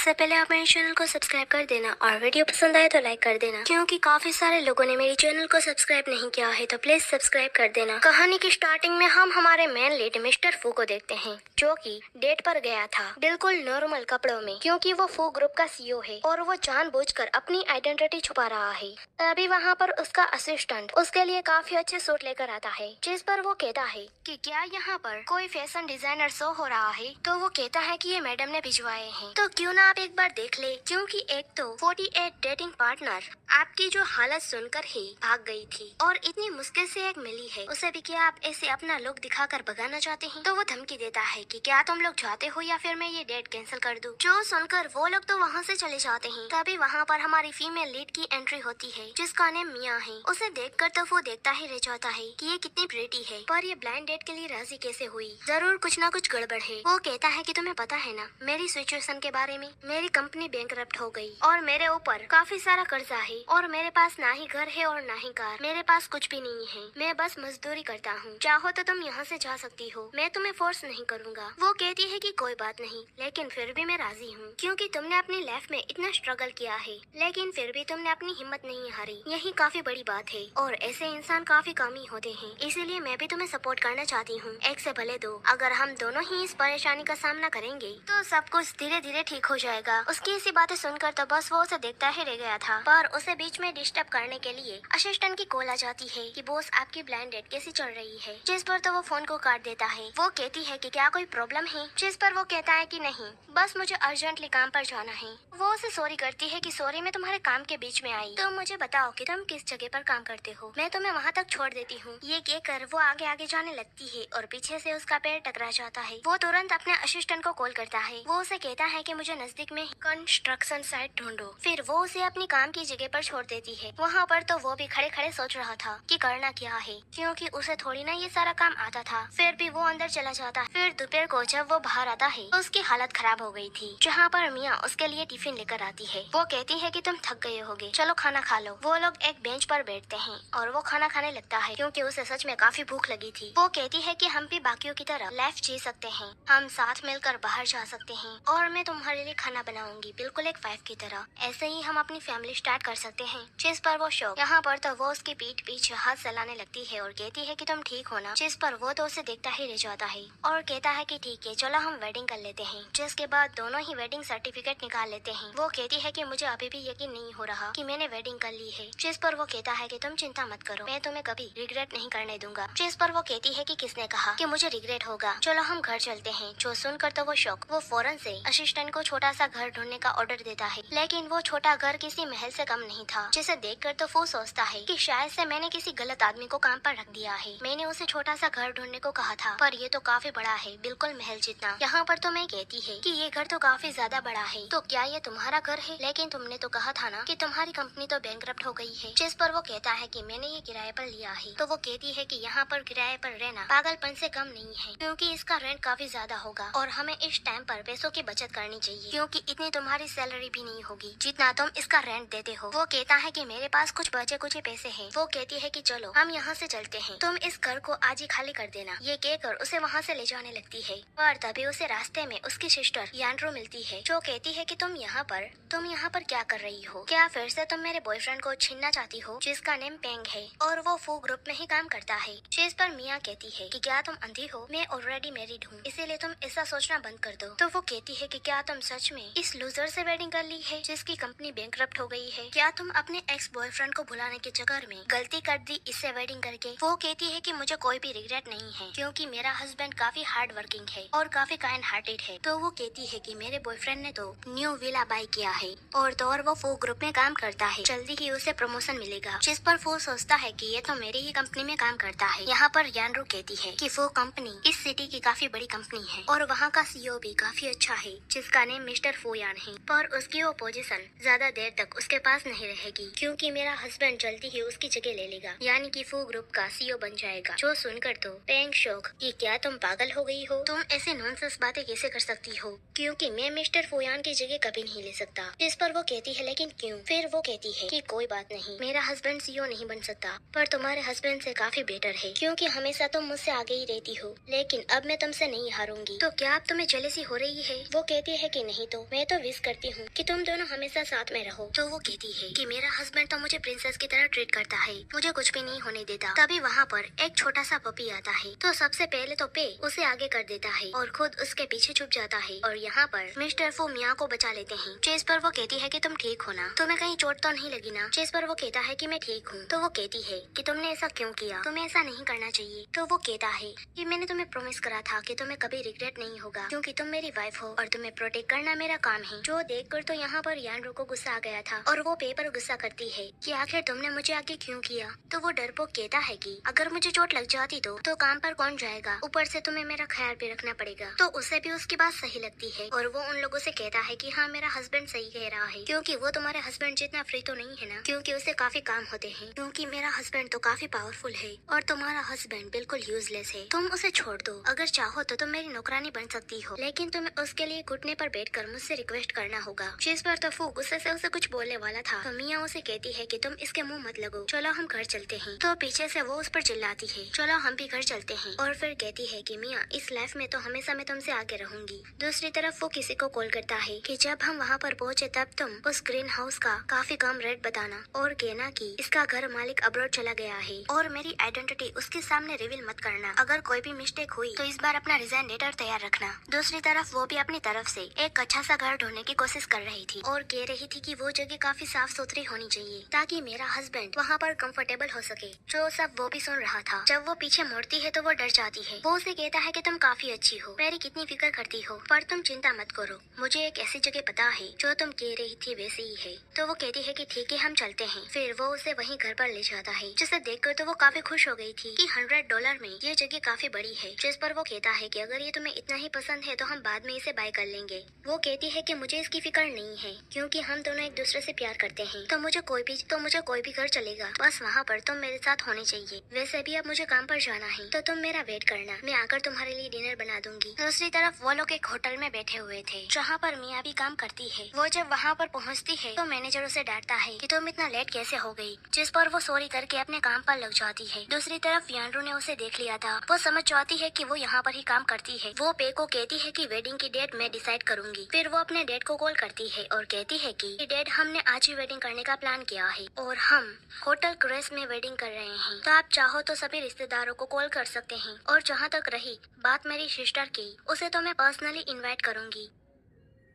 उससे पहले आप मेरे चैनल को सब्सक्राइब कर देना और वीडियो पसंद आए तो लाइक कर देना, क्योंकि काफी सारे लोगों ने मेरे चैनल को सब्सक्राइब नहीं किया है, तो प्लीज सब्सक्राइब कर देना। कहानी की स्टार्टिंग में हम हमारे मेन लीड मिस्टर फू को देखते हैं, जो कि डेट पर गया था बिल्कुल नॉर्मल कपड़ों में, क्योंकि वो फू ग्रुप का सीईओ है और वो जानबूझकर अपनी आइडेंटिटी छुपा रहा है। तभी वहाँ पर उसका असिस्टेंट उसके लिए काफी अच्छे सूट लेकर आता है, जिस पर वो कहता है कि क्या यहाँ पर कोई फैशन डिजाइनर शो हो रहा है। तो वो कहता है कि ये मैडम ने भिजवाए हैं, तो क्यों ना आप एक बार देख ले, क्योंकि एक तो 48 डेटिंग पार्टनर आपकी जो हालत सुनकर ही भाग गई थी और इतनी मुश्किल से एक मिली है, उसे भी क्या आप ऐसे अपना लुक दिखाकर भगाना चाहते हैं। तो वो धमकी देता है कि क्या तुम लोग चाहते हो या फिर मैं ये डेट कैंसिल कर दूं। जो सुनकर वो लोग तो वहाँ से चले जाते हैं। तभी वहाँ पर हमारी फीमेल लीड की एंट्री होती है, जिसका नेम मिया है। उसे देखकर तो वो देखता ही रह जाता है कि ये कितनी प्रिटी है, पर ये ब्लाइंड डेट के लिए राजी कैसे हुई। जरूर कुछ ना कुछ गड़बड़ है। वो कहता है कि तुम्हें पता है ना मेरी सिचुएशन के बारे में, मेरी कंपनी बैंकरप्ट हो गई और मेरे ऊपर काफी सारा कर्जा है और मेरे पास ना ही घर है और ना ही कार, मेरे पास कुछ भी नहीं है। मैं बस मजदूरी करता हूँ, चाहो तो तुम यहाँ से जा सकती हो, मैं तुम्हें फोर्स नहीं करूँगा। वो कहती है कि कोई बात नहीं, लेकिन फिर भी मैं राजी हूँ, क्योंकि तुमने अपनी लाइफ में इतना स्ट्रगल किया है, लेकिन फिर भी तुमने अपनी हिम्मत नहीं हारी, यही काफी बड़ी बात है। और ऐसे इंसान काफी कम ही होते हैं, इसीलिए मैं भी तुम्हें सपोर्ट करना चाहती हूँ। एक से भले दो, अगर हम दोनों ही इस परेशानी का सामना करेंगे तो सब कुछ धीरे धीरे ठीक हो जाएगा। उसकी ऐसी बातें सुनकर तो बस वो उसे देखता ही रह गया था, पर उसे बीच में डिस्टर्ब करने के लिए असिस्टेंट की कॉल आ जाती है कि बॉस आपकी ब्लाइंड डेट कैसी चल रही है, जिस पर तो वो फोन को काट देता है। वो कहती है कि क्या कोई प्रॉब्लम है, जिस पर वो कहता है कि नहीं, बस मुझे अर्जेंटली काम पर जाना है। वो उसे सॉरी करती है कि सॉरी मैं तुम्हारे काम के बीच में आई, तो मुझे बताओ कि तुम किस जगह पर काम करते हो, मैं तुम्हें वहाँ तक छोड़ देती हूँ। ये कहकर वो आगे आगे जाने लगती है और पीछे से उसका पैर टकरा जाता है। वो तुरंत अपने असिस्टेंट को कॉल करता है। वो उसे कहता है कि मुझे नजदीक में कंस्ट्रक्शन साइट ढूंढो। फिर वो उसे अपनी काम की जगह पर छोड़ देती है। वहाँ पर तो वो भी खड़े खड़े सोच रहा था कि करना क्या है, क्योंकि उसे थोड़ी ना ये सारा काम आता था। फिर भी वो अंदर चला जाता है। फिर दोपहर को जब वो बाहर आता है तो उसकी हालत खराब हो गई थी, जहाँ पर मिया उसके लिए टिफिन लेकर आती है। वो कहती है कि तुम थक गए होगे, चलो खाना खा लो। वो लोग एक बेंच पर बैठते हैं और वो खाना खाने लगता है, क्योंकि उसे सच में काफी भूख लगी थी। वो कहती है कि हम भी बाकियों की तरह लाइफ जी सकते हैं, हम साथ मिलकर बाहर जा सकते हैं और मैं तुम्हारे लिए खाना बनाऊंगी बिल्कुल एक वाइफ की तरह। ऐसे ही हम अपनी फैमिली स्टार्ट कर सकते हैं। जिस पर वो शौक यहाँ पर तो वो उसकी पीठ पीछे हाथ चलाने लगती है और कहती है कि तुम ठीक हो ना। जिस पर वो तो उसे देखता ही रह जाता है और कहता है कि ठीक है चलो हम वेडिंग कर लेते हैं। जिसके बाद दोनों ही वेडिंग सर्टिफिकेट निकाल लेते हैं। वो कहती है कि मुझे अभी भी यकीन नहीं हो रहा कि मैंने वेडिंग कर ली है। जिस पर वो कहता है कि तुम चिंता मत करो, मैं तुम्हें कभी रिग्रेट नहीं करने दूंगा। जिस पर वो कहती है कि किसने कहा कि मुझे रिग्रेट होगा, चलो हम घर चलते हैं। जो सुनकर तो वो शौक, वो फौरन से असिस्टेंट को छोटा सा घर ढूंढने का ऑर्डर देता है, लेकिन वो छोटा घर किसी महल से कम नहीं था। जिसे देखकर तो वो सोचता है कि शायद से मैंने किसी गलत आदमी को काम पर रख दिया है। मैंने उसे छोटा सा घर ढूंढने को कहा था, पर ये तो काफी बड़ा है, बिल्कुल महल जितना। यहाँ पर तो मैं कहती है कि ये घर तो काफी ज्यादा बड़ा है, तो क्या ये तुम्हारा घर है? लेकिन तुमने तो कहा था ना कि तुम्हारी कंपनी तो बैंकरप्ट हो गई है। जिस पर वो कहता है कि मैंने ये किराए पर लिया है। तो वो कहती है कि यहाँ पर किराए पर रहना पागलपन से कम नहीं है, क्योंकि इसका रेंट काफी ज्यादा होगा और हमें इस टाइम पर पैसों की बचत करनी चाहिए, क्योंकि इतनी तुम्हारी सैलरी भी नहीं होगी जितना तुम इसका रेंट देते हो। वो कहता है कि मेरे पास कुछ बचे कुछ पैसे हैं। वो कहती है कि चलो हम यहाँ से चलते हैं, तुम इस घर को आज ही खाली कर देना। ये कहकर उसे वहाँ से ले जाने लगती है, पर तभी उसे रास्ते में उसकी सिस्टर यानरू मिलती है, जो कहती है कि तुम यहाँ पर क्या कर रही हो? क्या फिर से तुम मेरे बॉयफ्रेंड को छीनना चाहती हो, जिसका नेम पेंग है और वो फू ग्रुप में ही काम करता है। जिस पर मिया कहती है कि क्या तुम अंधी हो, मैं ऑलरेडी मैरिड हूँ, इसीलिए तुम ऐसा सोचना बंद कर दो। तो वो कहती है कि क्या तुम सच में इस लूजर से वेडिंग कर ली है, जिसकी कंपनी बैंकरप्ट हो गई है? क्या तुम अपने एक्स बॉयफ्रेंड को भुलाने के चक्कर में गलती कर दी इससे वेडिंग करके? वो कहती है कि मुझे कोई भी रिग्रेट नहीं है, क्योंकि मेरा हस्बैंड काफी हार्ड वर्किंग है और काफी काइंड हार्टेड है। तो वो कहती है कि मेरे बॉयफ्रेंड ने तो न्यू विला बाय किया है और तो और वो फू ग्रुप में काम करता है, जल्दी ही उसे प्रमोशन मिलेगा। जिस पर फू सोचता है कि ये तो मेरी ही कंपनी में काम करता है। यहाँ पर यानरू कहती है कि वो कंपनी इस सिटी की काफी बड़ी कंपनी है और वहाँ का सीईओ भी काफी अच्छा है, जिसका नेम मिस्टर फूयान है, पर उसकी वो पोजीशन ज्यादा देर तक उसके पास नहीं रहेगी, क्योंकि मेरा हस्बैंड जल्दी ही उसकी जगह ले लेगा, यानी कि फू ग्रुप का सीईओ बन जाएगा। जो सुनकर तो पेंग शौक कि क्या तुम पागल हो गई हो, तुम ऐसे नॉनसेंस बातें कैसे कर सकती हो, क्योंकि मैं मिस्टर फूयान की जगह कभी नहीं ले सकता। जिस पर वो कहती है लेकिन क्यों? फिर वो कहती है कि कोई बात नहीं, मेरा हस्बैंड सीईओ नहीं बन सकता, पर तुम्हारे हस्बैंड से काफी बेटर है, क्योंकि हमेशा तुम मुझसे आगे ही रहती हो, लेकिन अब मैं तुमसे नहीं हारूंगी। तो क्या अब तुम्हें जेलसी हो रही है? वो कहती है कि नहीं, तो मैं तो विश करती हूँ कि तुम दोनों हमेशा साथ में रहो। तो वो कहती है कि मेरा हस्बैंड तो मुझे प्रिंसेस की तरह ट्रीट करता है, मुझे कुछ भी नहीं होने देता। तभी वहाँ पर एक छोटा सा पपी आता है। तो सबसे पहले तो पे उसे आगे कर देता है और खुद उसके पीछे छुप जाता है। और यहाँ पर मिस्टर फू मिया को बचा लेते हैं। चेस पर वो कहती है कि तुम ठीक हो ना, तुम्हें कहीं चोट तो नहीं लगी ना। चेस पर वो कहता है कि मैं ठीक हूँ। तो वो कहती है कि तुमने ऐसा क्यों किया, तुम्हें ऐसा नहीं करना चाहिए। तो वो कहता है कि मैंने तुम्हें प्रॉमिस करा था कि तुम्हें कभी रिग्रेट नहीं होगा, क्योंकि तुम मेरी वाइफ हो और तुम्हें प्रोटेक्ट करना मेरा काम है। जो देखकर तो यहाँ पर यानरू को गुस्सा आ गया था और वो पे पर गुस्सा करती है कि आखिर तुमने मुझे आगे क्यों किया। तो वो डरपोक कहता है कि अगर मुझे चोट लग जाती तो काम पर कौन जाएगा, ऊपर से तुम्हें मेरा ख्याल भी रखना पड़ेगा। तो उसे भी उसकी बात सही लगती है और वो उन लोगों से कहता है कि हाँ मेरा हस्बैंड सही कह रहा है, क्योंकि वो तुम्हारे हस्बैंड जितना फ्री तो नहीं है ना, क्योंकि उसे काफी काम होते हैं, क्योंकि मेरा हस्बैंड तो काफी पावरफुल है और तुम्हारा हस्बैंड बिल्कुल यूजलेस है। तुम उसे छोड़ दो, अगर चाहो तो तुम मेरी नौकरानी बन सकती हो, लेकिन तुम्हें उसके लिए घुटने पर बैठकर मुझसे रिक्वेस्ट करना होगा। जिस पर तो फू गुस्से से उसे कुछ बोलने वाला था तो मिया उसे कहती है कि तुम इसके मुंह मत लगो, चलो हम घर चलते हैं। तो पीछे से वो उस पर चिल्लाती है चलो हम भी घर चलते हैं, और फिर कहती है कि मिया इस लाइफ में तो हमेशा मैं तुमसे आगे रहूंगी। दूसरी तरफ वो किसी को कॉल करता है कि जब हम वहाँ पर पहुँचे तब तुम उस ग्रीन हाउस का काफी कम रेट बताना और कहना कि इसका घर मालिक अब्रॉड चला गया है और मेरी आइडेंटिटी उसके सामने रिवील मत करना। अगर कोई भी मिस्टेक हुई तो इस बार अपना रिजाइन लेटर तैयार रखना। दूसरी तरफ वो भी अपनी तरफ से एक अच्छा सा घर ढूंढने की कोशिश कर रही थी और कह रही थी कि वो जगह काफी साफ सुथरी होनी चाहिए ताकि मेरा हस्बैंड वहाँ पर कंफर्टेबल हो सके। जो सब वो भी सुन रहा था। जब वो पीछे मुड़ती है तो वो डर जाती है। वो उसे कहता है कि तुम काफी अच्छी हो, मेरी कितनी फिक्र करती हो, पर तुम चिंता मत करो, मुझे एक ऐसी जगह पता है जो तुम कह रही थी वैसे ही है। तो वो कहती है कि ठीक है हम चलते हैं। फिर वो उसे वहीं घर पर ले जाता है, जिसे देखकर तो वो काफी खुश हो गई थी कि $100 में ये जगह काफी बड़ी है। जिस पर वो कहता है कि अगर ये तुम्हें इतना ही पसंद है तो हम बाद में इसे बाय कर लेंगे। वो कहती है कि मुझे इसकी फिक्र नहीं है, क्योंकि हम दोनों एक दूसरे से प्यार करते हैं, तो मुझे कोई भी घर चलेगा, बस वहाँ पर तुम मेरे साथ होने चाहिए। वैसे भी अब मुझे काम पर जाना है तो तुम मेरा वेट करना, मैं आकर तुम्हारे लिए डिनर बना दूंगी। दूसरी तरफ वो लोग एक होटल में बैठे हुए थे जहाँ पर मिया भी काम करती है। वो जब वहाँ पर पहुँचती है तो मैनेजर उसे डांटता है कि तुम इतना लेट कैसे हो गई, जिस पर वो सॉरी करके अपने काम पर लग जाती है। दूसरी तरफ यानरू ने उसे देख लिया था, वो समझ जाती है कि वो यहाँ पर ही काम करती है। वो पे को कहती है कि वेडिंग की डेट मैं डिसाइड करूंगी। फिर वो अपने डैड को कॉल करती है और कहती है कि डैड हमने आज ही वेडिंग करने का प्लान किया है और हम होटल क्रेस में वेडिंग कर रहे हैं, तो आप चाहो तो सभी रिश्तेदारों को कॉल कर सकते हैं। और जहाँ तक रही बात मेरी सिस्टर की, उसे तो मैं पर्सनली इनवाइट करूंगी।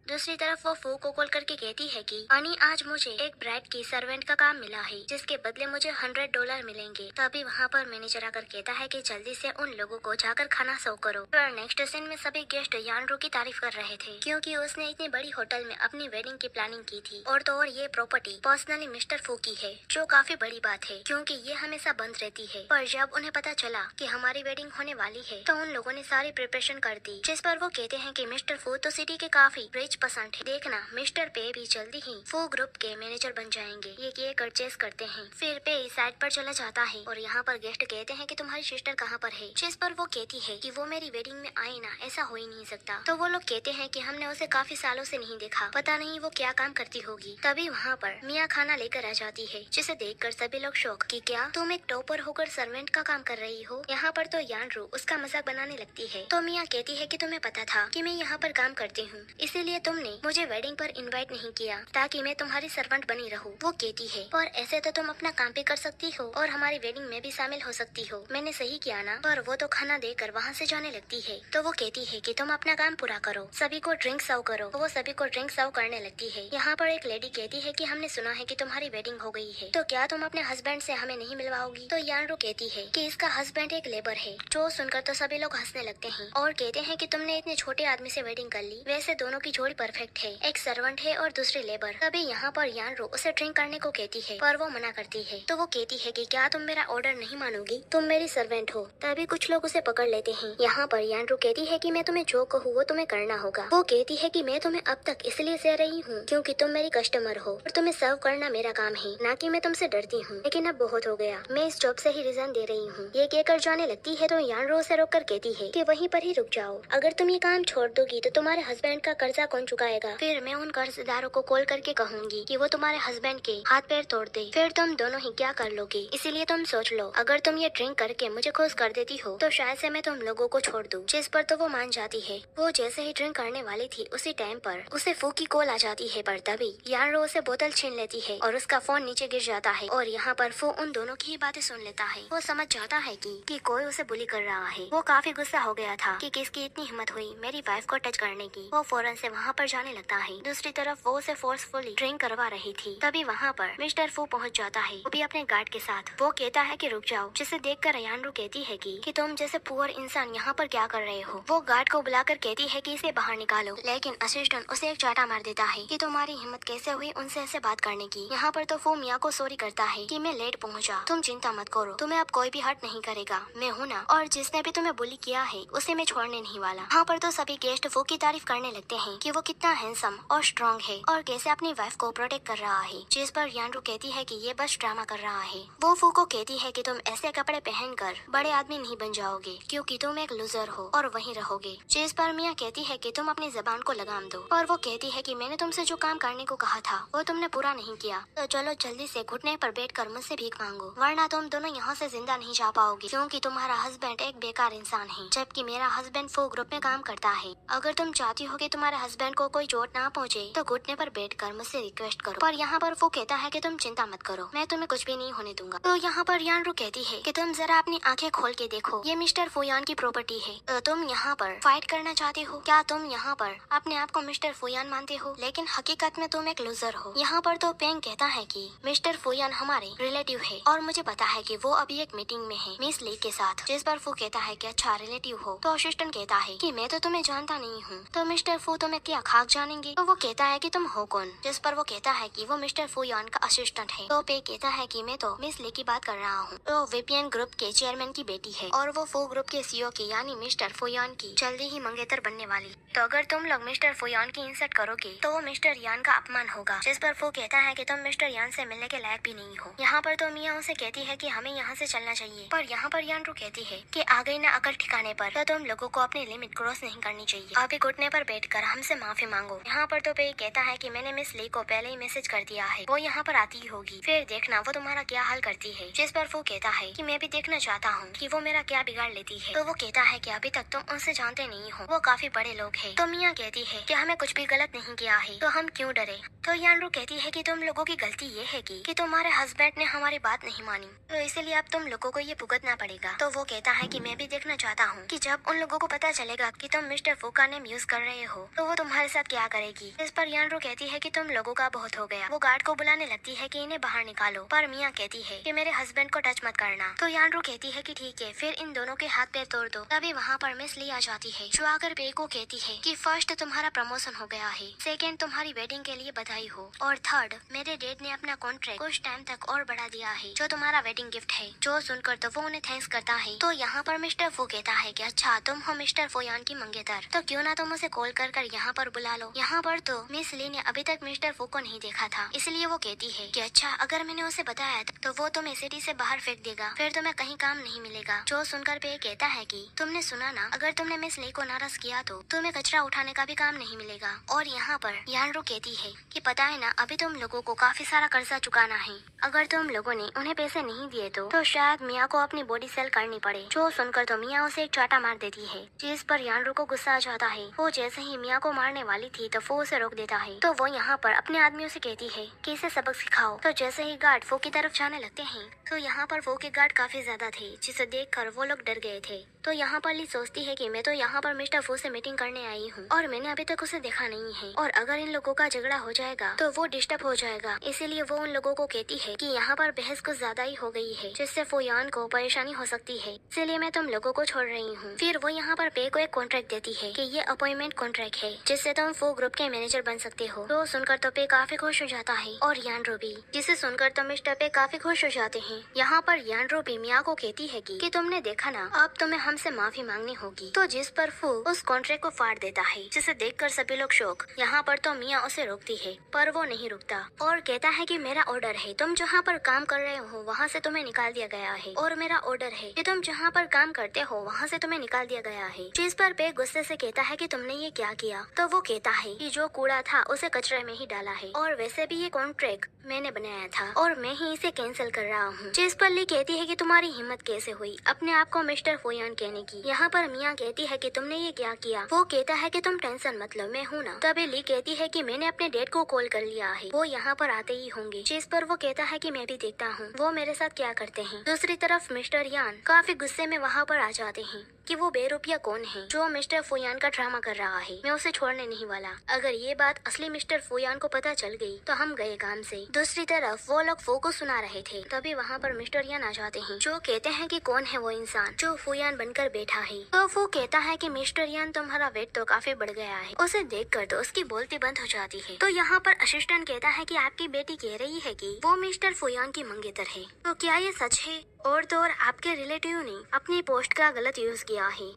दूसरी तरफ वो फू को कॉल करके कहती है कि अनी आज मुझे एक ब्राइड की सर्वेंट का काम मिला है, जिसके बदले मुझे $100 मिलेंगे। तभी वहाँ पर मैनेजर आकर कहता है कि जल्दी से उन लोगों को जाकर खाना सर्व करो। पर नेक्स्ट सीन में सभी गेस्ट यानरू की तारीफ कर रहे थे, क्योंकि उसने इतनी बड़ी होटल में अपनी वेडिंग की प्लानिंग की थी। और तो और ये प्रॉपर्टी पर्सनली मिस्टर फू की है, जो काफी बड़ी बात है क्योंकि ये हमेशा बंद रहती है। पर जब उन्हें पता चला कि हमारी वेडिंग होने वाली है तो उन लोगों ने सारी प्रिपरेशन कर दी। जिस पर वो कहते हैं कि मिस्टर फू तो सिटी के काफी रिच पसंद है, देखना मिस्टर पे भी जल्दी ही फू ग्रुप के मैनेजर बन जाएंगे। ये केक परचेस करते हैं। फिर पे साइड पर चला जाता है और यहाँ पर गेस्ट कहते हैं कि तुम्हारी सिस्टर कहाँ पर है। जिस पर वो कहती है कि वो मेरी वेडिंग में आए ना, ऐसा हो ही नहीं सकता। तो वो लोग कहते हैं कि हमने उसे काफी सालों से नहीं देखा, पता नहीं वो क्या काम करती होगी। तभी वहाँ पर मिया खाना लेकर आ जाती है, जिसे देखकर सभी लोग शौक कि क्या तुम एक टॉपर होकर सर्वेंट का काम कर रही हो। यहाँ पर तो यानरू उसका मजाक बनाने लगती है। तो मिया कहती है कि तुम्हें पता था कि मैं यहाँ पर काम करती हूँ, इसीलिए तुमने मुझे वेडिंग पर इनवाइट नहीं किया ताकि मैं तुम्हारी सर्वेंट बनी रहूं। वो कहती है पर ऐसे तो तुम अपना काम भी कर सकती हो और हमारी वेडिंग में भी शामिल हो सकती हो, मैंने सही किया ना। पर वो तो खाना देकर वहाँ से जाने लगती है। तो वो कहती है कि तुम अपना काम पूरा करो, सभी को ड्रिंक सर्व करो। तो वो सभी को ड्रिंक सर्व करने लगती है। यहाँ पर एक लेडी कहती है कि हमने सुना है कि तुम्हारी वेडिंग हो गई है, तो क्या तुम अपने हस्बैंड से हमें नहीं मिलवाओगी। तो यानरू कहती है कि इसका हस्बैंड एक लेबर है। जो सुनकर तो सभी लोग हंसने लगते हैं और कहते हैं कि तुमने इतने छोटे आदमी से वेडिंग कर ली, वैसे दोनों की जोड़ी परफेक्ट है, एक सर्वेंट है और दूसरी लेबर। तभी यहाँ पर यानरू उसे ड्रिंक करने को कहती है, पर वो मना करती है। तो वो कहती है कि क्या तुम मेरा ऑर्डर नहीं मानोगी, तुम मेरी सर्वेंट हो। तभी कुछ लोग उसे पकड़ लेते हैं। यहाँ पर यानरू कहती है कि मैं तुम्हें जो कहूँ वो तुम्हें करना होगा। वो कहती है कि मैं तुम्हें अब तक इसलिए सह रही हूँ क्योंकि तुम मेरी कस्टमर हो और तुम्हें सर्व करना मेरा काम है, ना कि मैं तुमसे डरती हूँ। लेकिन अब बहुत हो गया, मैं इस जॉब से ही रिजाइन दे रही हूँ। ये कहकर जाने लगती है तो यानरू उसे रोक कर कहती है कि वहीं पर ही रुक जाओ, अगर तुम ये काम छोड़ दोगी तो तुम्हारे हस्बैंड का कर्जा कौन चुकाएगा? फिर मैं उन कर्जदारों को कॉल करके कहूंगी कि वो तुम्हारे हस्बैंड के हाथ पैर तोड़ दे, फिर तुम दोनों ही क्या कर लोगे? इसीलिए तुम सोच लो, अगर तुम ये ड्रिंक करके मुझे खुश कर देती हो तो शायद से मैं तुम लोगों को छोड़ दूं। जिस पर तो वो मान जाती है। वो जैसे ही ड्रिंक करने वाली थी उसी टाइम पर उसे फू की कॉल आ जाती है, पर तभी यानरो उसे बोतल छीन लेती है और उसका फोन नीचे गिर जाता है और यहाँ पर फू उन दोनों की ही बातें सुन लेता है। वो समझ जाता है कि कोई उसे बुली कर रहा है। वो काफी गुस्सा हो गया था कि किसकी इतनी हिम्मत हुई मेरी वाइफ को टच करने की। वो फौरन से वहाँ पर जाने लगता है। दूसरी तरफ वो उसे फोर्सफुली ड्रिंक करवा रही थी। तभी वहाँ पर मिस्टर फू पहुँच जाता है, वो भी अपने गार्ड के साथ। वो कहता है कि रुक जाओ, जिसे देखकर यानरू कहती है कि तुम जैसे पुअर इंसान यहाँ पर क्या कर रहे हो। वो गार्ड को बुलाकर कहती है कि इसे बाहर निकालो, लेकिन असिस्टेंट उसे एक चाटा मार देता है कि तुम्हारी हिम्मत कैसे हुई उनसे ऐसे बात करने की। यहाँ पर तो फू मिया को सॉरी करता है कि मैं लेट पहुँचा, तुम चिंता मत करो, तुम्हें अब कोई भी हर्ट नहीं करेगा, मैं हूँ ना, और जिसने भी तुम्हें बुली किया है उसे मैं छोड़ने नहीं वाला। यहाँ पर तो सभी गेस्ट फू की तारीफ करने लगते हैं कि वो कितना हैंडसम और स्ट्रॉन्ग है और कैसे अपनी वाइफ को प्रोटेक्ट कर रहा है। जिस पर यानरू कहती है कि ये बस ड्रामा कर रहा है। वो फू को कहती है कि तुम ऐसे कपड़े पहनकर बड़े आदमी नहीं बन जाओगे क्योंकि तुम एक लूजर हो और वहीं रहोगे। जिस पर मिया कहती है कि तुम अपनी जबान को लगाम दो, और वो कहती है कि मैंने तुमसे जो काम करने को कहा था वो तुमने पूरा नहीं किया, तो चलो जल्दी से घुटने पर बैठकर मुझसे भीख मांगो, वरना तुम दोनों यहाँ से जिंदा नहीं जा पाओगे क्योंकि तुम्हारा हस्बैंड एक बेकार इंसान है, जबकि मेरा हस्बैंड फू ग्रुप में काम करता है। अगर तुम चाहती हो कि तुम्हारे हस्बैंड को कोई चोट ना पहुँचे तो घुटने पर बैठकर मुझसे रिक्वेस्ट करो। पर यहाँ पर वो कहता है कि तुम चिंता मत करो, मैं तुम्हें कुछ भी नहीं होने दूंगा। तो यहाँ पर यानरू कहती है कि तुम जरा अपनी आंखें खोल के देखो, ये मिस्टर फुयान की प्रॉपर्टी है, तो तुम यहाँ पर फाइट करना चाहते हो क्या? तुम यहाँ पर अपने आप को मिस्टर फुयान मानते हो, लेकिन हकीकत में तुम एक लूजर हो। यहाँ पर तो पेंग कहता है कि मिस्टर फुयान हमारे रिलेटिव है और मुझे पता है कि वो अभी एक मीटिंग में है मिस ली के साथ। जिस पर फू कहता है कि अच्छा रिलेटिव हो, तो असिस्टेंट कहता है कि मैं तो तुम्हें जानता नहीं हूँ, तो मिस्टर फू तुम्हें क्या खाक जानेंगे? तो वो कहता है कि तुम हो कौन? जिस पर वो कहता है कि वो मिस्टर फुयान का असिस्टेंट है। तो पे कहता है कि मैं तो मिस ली की बात कर रहा हूँ, तो वीपीएन ग्रुप के चेयरमैन की बेटी है और वो फू ग्रुप के सीईओ की यानी मिस्टर फुयान की जल्दी ही मंगेतर बनने वाली। तो अगर तुम लोग मिस्टर फुयान की इंसल्ट करोगे तो वो मिस्टर यान का अपमान होगा। जिस पर फू कहता है कि तुम मिस्टर यान से मिलने के लायक भी नहीं हो। यहाँ पर तो मिया उसे कहती है कि हमें यहाँ से चलना चाहिए, पर यहाँ पर यानरू कहती है कि आ गई ना अकल ठिकाने पर, तो तुम लोगों को अपनी लिमिट क्रॉस नहीं करनी चाहिए। अभी घुटने पर बैठकर हमसे माफी मांगो। यहाँ पर तो पे कहता है कि मैंने मिस ली को पहले ही मैसेज कर दिया है, वो यहाँ पर आती होगी, फिर देखना वो तुम्हारा क्या हाल करती है। जिस पर फू कहता है कि मैं भी देखना चाहता हूँ कि वो मेरा क्या बिगाड़ लेती है। तो वो कहता है कि अभी तक तुम उनसे जानते नहीं हो, वो काफी बड़े लोग हैं। तो मिया कहती है कि हमें कुछ भी गलत नहीं किया है, तो हम क्यों डरे? तो यानरू कहती है कि तुम लोगों की गलती ये है कि तुम्हारे हस्बैंड ने हमारी बात नहीं मानी, तो इसलिए अब तुम लोगों को ये भुगतना पड़ेगा। तो वो कहता है कि मैं भी देखना चाहता हूँ कि जब उन लोगों को पता चलेगा कि तुम मिस्टर फू का नेम यूज कर रहे हो तो वो तुम्हारे साथ क्या करेगी। इस पर यानरू कहती है कि तुम लोगों का बहुत हो गया। वो गार्ड को बुलाने लगती है कि इन्हें बाहर निकालो, पर मिया कहती है कि मेरे हस्बैंड को टच मत करना। तो यानरू कहती है कि ठीक है, फिर इन दोनों के हाथ पैर तोड़ दो। तभी वहाँ पर मिस ली आ जाती है, जो आकर पे को कहती है कि फर्स्ट तुम्हारा प्रमोशन हो गया है, सेकेंड तुम्हारी वेडिंग के लिए बधाई हो, और थर्ड मेरे डैड ने अपना कॉन्ट्रैक्ट कुछ टाइम तक और बढ़ा दिया है, जो तुम्हारा वेडिंग गिफ्ट है। जो सुनकर तो वो उन्हें थैंक्स करता है। तो यहाँ पर मिस्टर फू कहता है कि अच्छा तुम हो मिस्टर फुयान की मंगेतर, तो क्यों ना तुम उसे कॉल कर यहाँ पर बुला लो। यहाँ पर तो मिस ली ने अभी तक मिस्टर फू को नहीं देखा था, इसलिए वो कहती है कि अच्छा अगर मैंने उसे बताया तो वो तुम्हें सिटी से बाहर फेंक देगा, फिर तुम्हें कहीं काम नहीं मिलेगा। जो सुनकर पे कहता है कि तुमने सुना ना, अगर तुमने मिस ली को नाराज किया तो तुम्हें कचरा उठाने का भी काम नहीं मिलेगा। और यहाँ पर यानरू कहती है कि पता है ना, अभी तुम लोगों को काफी सारा कर्जा चुकाना है, अगर तुम लोगों ने उन्हें पैसे नहीं दिए तो शायद मिया को अपनी बॉडी सेल करनी पड़े। जो सुनकर तो मिया उसे एक चाटा मार देती है, जिस पर यानरू को गुस्सा आ जाता है। वो जैसे ही मिया को मारने वाली थी तो वो उसे रोक देता है। तो वो यहाँ पर अपने आदमियों से कहती है कि इसे सबक सिखाओ। तो जैसे ही गार्ड फो की तरफ जाने लगते हैं तो यहाँ पर फो के गार्ड काफी ज्यादा थे, जिसे देखकर वो लोग डर गए थे। तो यहाँ पर ली सोचती है कि मैं तो यहाँ पर मिस्टर फू से मीटिंग करने आई हूँ और मैंने अभी तक उसे देखा नहीं है, और अगर इन लोगों का झगड़ा हो जाएगा तो वो डिस्टर्ब हो जाएगा। इसीलिए वो उन लोगों को कहती है कि यहाँ पर बहस कुछ ज्यादा ही हो गई है, जिससे फुयान को परेशानी हो सकती है, इसीलिए मैं तुम लोगों को छोड़ रही हूँ। फिर वो यहाँ पर पे को एक कॉन्ट्रैक्ट देती है कि ये अपॉइंटमेंट कॉन्ट्रैक्ट है, जिससे तुम फू ग्रुप के मैनेजर बन सकते हो। तो सुनकर तो पे काफी खुश हो जाता है और यानरू भी, जिसे सुनकर तो मिस्टर पे काफी खुश हो जाते हैं। यहाँ पर यानरू भी मिया को कहती है कि तुमने देखा ना, अब तुम्हें हमसे माफी मांगनी होगी। तो जिस पर फू उस कॉन्ट्रैक्ट को फाड़ देता है, जिसे देखकर सभी लोग शौक। यहाँ पर तो मिया उसे रोकती है पर वो नहीं रुकता और कहता है कि मेरा ऑर्डर है, तुम जहाँ पर काम कर रहे हो वहाँ से तुम्हें निकाल दिया गया है, और मेरा ऑर्डर है कि तुम जहाँ पर काम करते हो वहाँ से तुम्हें निकाल दिया गया है। जिस पर पे गुस्से से कहता है कि तुमने ये क्या किया। तो वो कहता है कि जो कूड़ा था उसे कचरे में ही डाला है, और वैसे भी ये कॉन्ट्रैक्ट मैंने बनाया था और मैं ही इसे कैंसिल कर रहा हूँ। जिस पर ली कहती है कि तुम्हारी हिम्मत कैसे हुई अपने आप को मिस्टर फुयान कहने की। यहाँ पर मिया कहती है कि तुमने ये क्या किया। वो कहता है कि तुम टेंशन मत लो, मैं हूँ ना। तभी ली कहती है कि मैंने अपने डैड को कॉल कर लिया है, वो यहाँ पर आते ही होंगे। जिस पर वो कहता है कि मैं भी देखता हूँ वो मेरे साथ क्या करते हैं। दूसरी तरफ मिस्टर यान काफी गुस्से में वहाँ पर आ जाते हैं कि वो बेरुपया कौन है जो मिस्टर फुयान का ड्रामा कर रहा है, मैं उसे छोड़ने नहीं वाला। अगर ये बात असली मिस्टर फुयान को पता चल गई तो हम गए काम से। दूसरी तरफ वो लोग फू को सुना रहे थे, तभी वहाँ पर मिस्टर यान आ जाते हैं जो कहते हैं कि कौन है वो इंसान जो फुयान बनकर बैठा है। तो फू कहता है कि मिस्टर यान तुम्हारा वेट तो काफी बढ़ गया है। उसे देखकर तो उसकी बोलती बंद हो जाती है। तो यहाँ पर असिस्टेंट कहता है कि आपकी बेटी कह रही है कि वो मिस्टर फुयान की मंगेतर है, तो क्या ये सच है? और तो और आपके रिलेटिव ने अपनी पोस्ट का गलत यूज किया है।